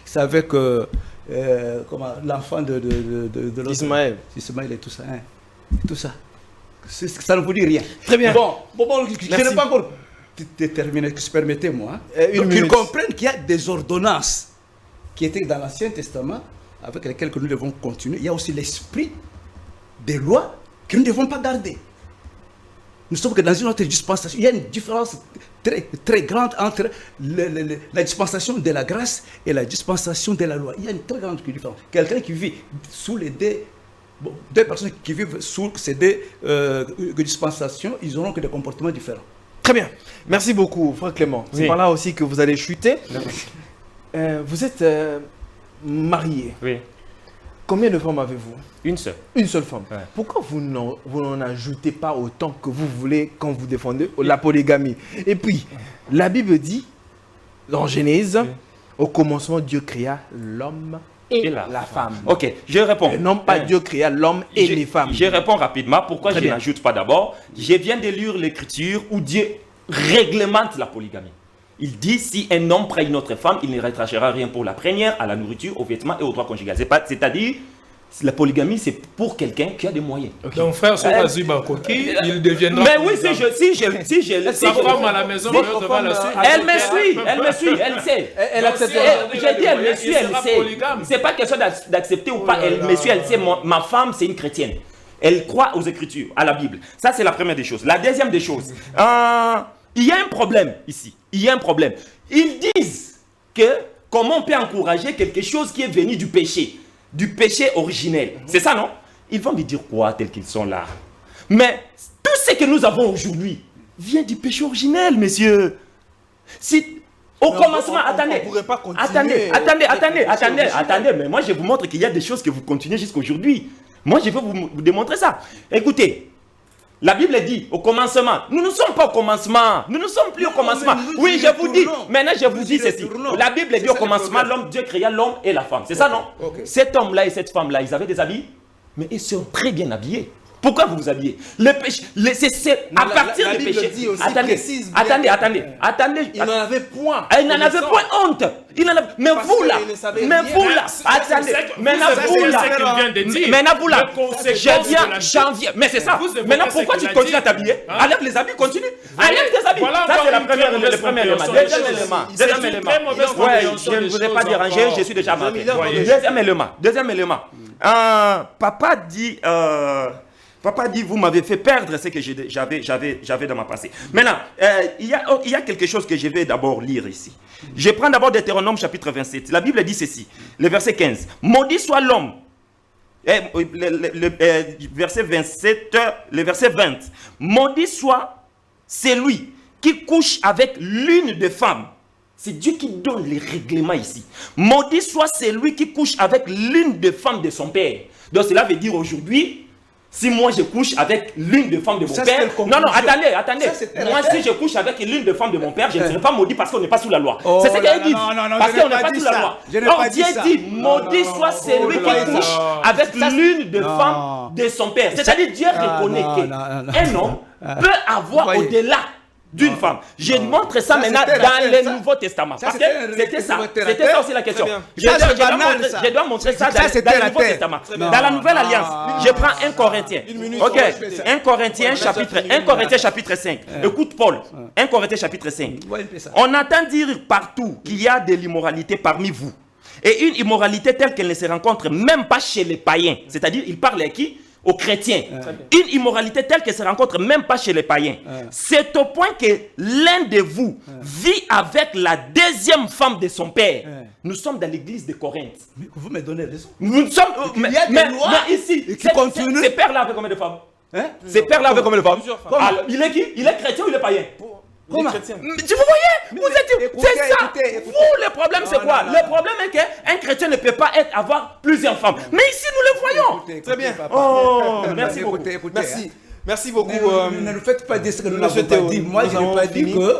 C'est avec l'enfant de Ismaël et tout ça. Tout ça. Ça ne vous dit rien. Très bien. Bon, je n'ai pas encore terminé, permettez-moi. Qu'ils comprennent qu'il y a des ordonnances qui étaient dans l'Ancien Testament avec lesquelles nous devons continuer. Il y a aussi l'esprit des lois que nous ne devons pas garder. Nous sommes que dans une autre dispensation. Il y a une différence très, très grande entre la dispensation de la grâce et la dispensation de la loi. Il y a une très grande différence. Quelqu'un qui vit sous les deux personnes qui vivent sous ces deux dispensations, ils n'auront que des comportements différents. Très bien. Merci beaucoup, frère Clément. C'est par là aussi que vous allez chuter. Vous êtes marié. Oui. Combien de femmes avez-vous? Une seule. Une seule femme. Ouais. Pourquoi vous n'en ajoutez pas autant que vous voulez quand vous défendez la polygamie? Et puis, la Bible dit dans Genèse, au commencement, Dieu créa l'homme et la femme. Ok, je réponds. Et non pas Dieu créa l'homme et les femmes. Je réponds rapidement. Pourquoi Très je bien. n'ajoute pas d'abord? Je viens de lire l'écriture où Dieu réglemente la polygamie. Il dit, si un homme prend une autre femme, il ne retranchera rien pour la première, à la nourriture, aux vêtements et aux droits conjugaux. C'est-à-dire, la polygamie, c'est pour quelqu'un qui a des moyens. Donc, frère Sokazu Bakoki, il deviendra. Mais oui, si je Sa femme à la maison, Votre devant la femme, suite. elle me suit, elle sait. Elle accepte. J'ai dit, elle me suit, elle sait. C'est pas question d'accepter ou pas, elle me suit, elle sait. Ma femme, c'est une chrétienne. Elle croit aux Écritures, à la Bible. Ça, c'est la première des choses. La deuxième des choses, il y a un problème ici. Il y a un problème. Ils disent que comment on peut encourager quelque chose qui est venu du péché originel. C'est ça, non? Ils vont me dire quoi, tels qu'ils sont là? Mais tout ce que nous avons aujourd'hui vient du péché originel, messieurs. Si, au commencement, attendez, mais moi je vous montre qu'il y a des choses que vous continuez jusqu'à aujourd'hui. Moi je vais vous démontrer ça. Écoutez, la Bible dit au commencement. Nous ne sommes pas au commencement. Nous ne sommes plus au commencement. Oui, je vous dis. Maintenant, je vous dis ceci. La Bible dit au commencement, Dieu créa l'homme et la femme. C'est ça, non? Cet homme-là et cette femme-là, ils avaient des habits, mais ils sont très bien habillés. Pourquoi vous vous habillez? Le péché, c'est à partir du péché. Attendez. Il n'en avait point. Il n'en avait point honte. Mais vous là, attendez. Maintenant vous là, je viens janvier. Mais c'est ça. Maintenant pourquoi tu continues à t'habiller? Enlève les habits, continue. Enlève tes habits. Ça c'est le premier élément. Deuxième élément. Ouais, je ne vous ai pas dérangé, je suis déjà marqué. Deuxième élément. Papa dit, vous m'avez fait perdre ce que j'avais dans ma pensée. Maintenant, il y a quelque chose que je vais d'abord lire ici. Je prends d'abord Deutéronome chapitre 27. La Bible dit ceci, le verset 15. Maudit soit l'homme. Verset 27, le verset 20. Maudit soit celui qui couche avec l'une des femmes. C'est Dieu qui donne les règlements ici. Maudit soit celui qui couche avec l'une des femmes de son père. Donc cela veut dire aujourd'hui, si moi je couche avec l'une des femmes de mon père... Non, attendez. Moi si je couche avec l'une des femmes de mon père, je ne serai pas maudit parce qu'on n'est pas sous la loi. C'est ce qu'elle dit. Parce qu'on n'est pas sous la loi. Or Dieu dit, maudit soit celui qui couche avec l'une des femmes de son père. C'est-à-dire Dieu reconnaît qu'un homme peut avoir au-delà d'une femme. Je montre ça maintenant dans le Nouveau Testament. Parce que c'était ça aussi la question. Je dois montrer ça dans le Nouveau Testament. Dans la Nouvelle Alliance, je prends 1 Corinthiens. Ok, 1 Corinthiens chapitre 5. Écoute Paul, 1 Corinthiens chapitre 5. On entend dire partout qu'il y a de l'immoralité parmi vous. Et une immoralité telle qu'elle ne se rencontre même pas chez les païens. C'est-à-dire, il parle à qui? Aux chrétiens. Une immoralité telle qu'elle se rencontre même pas chez les païens. C'est au point que l'un de vous vit avec la deuxième femme de son père. Nous sommes dans l'église de Corinthe. Mais vous me donnez raison. Nous sommes... Mais ici, ces pères-là avec combien de femmes? Ces pères-là avec combien de femmes? Alors, il est qui? Il est chrétien ou il est païen? Comment? Vous voyez? C'est ça. Vous, le problème, c'est quoi? Le problème est qu'un chrétien ne peut pas avoir plusieurs femmes. Mais ici, nous le voyons. Très bien. Oh, merci beaucoup. Merci beaucoup. Ne nous faites pas dire ce que nous n'avons pas dit. Moi, je n'ai pas dit que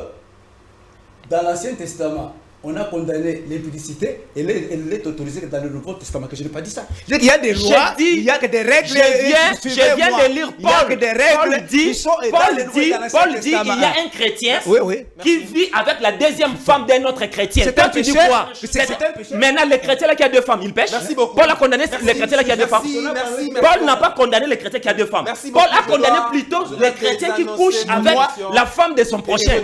dans l'Ancien Testament, on a condamné l'impudicité et elle est autorisée dans le Nouveau Testament. Que je n'ai pas dit ça. Il y a des lois, il y a que des règles. Je viens de lire Paul. Paul dit qu'il y a un chrétien qui vit avec la deuxième femme d'un autre chrétien. C'est un péché. Maintenant, le chrétien là qui a deux femmes, il pêche. Paul a condamné le chrétien là qui a deux femmes. Paul n'a pas condamné le chrétien qui a deux femmes. Paul a condamné plutôt le chrétien qui couche avec la femme de son prochain. Et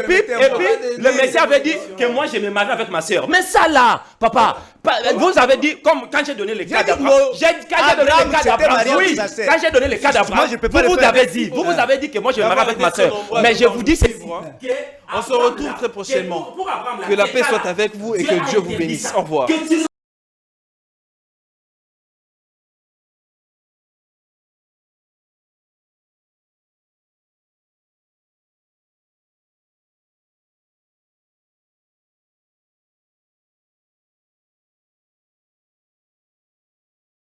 puis, le Messie avait dit que moi je me marie avec ma soeur. Mais ça là, papa, vous avez dit, comme quand j'ai donné le cas d'Abraham, quand j'ai donné le cas d'Abraham, vous avez dit que moi je me marie avec ma soeur. Mais je vous dis ceci. On se retrouve très prochainement. Que la paix soit avec vous et que Dieu vous bénisse. Au revoir.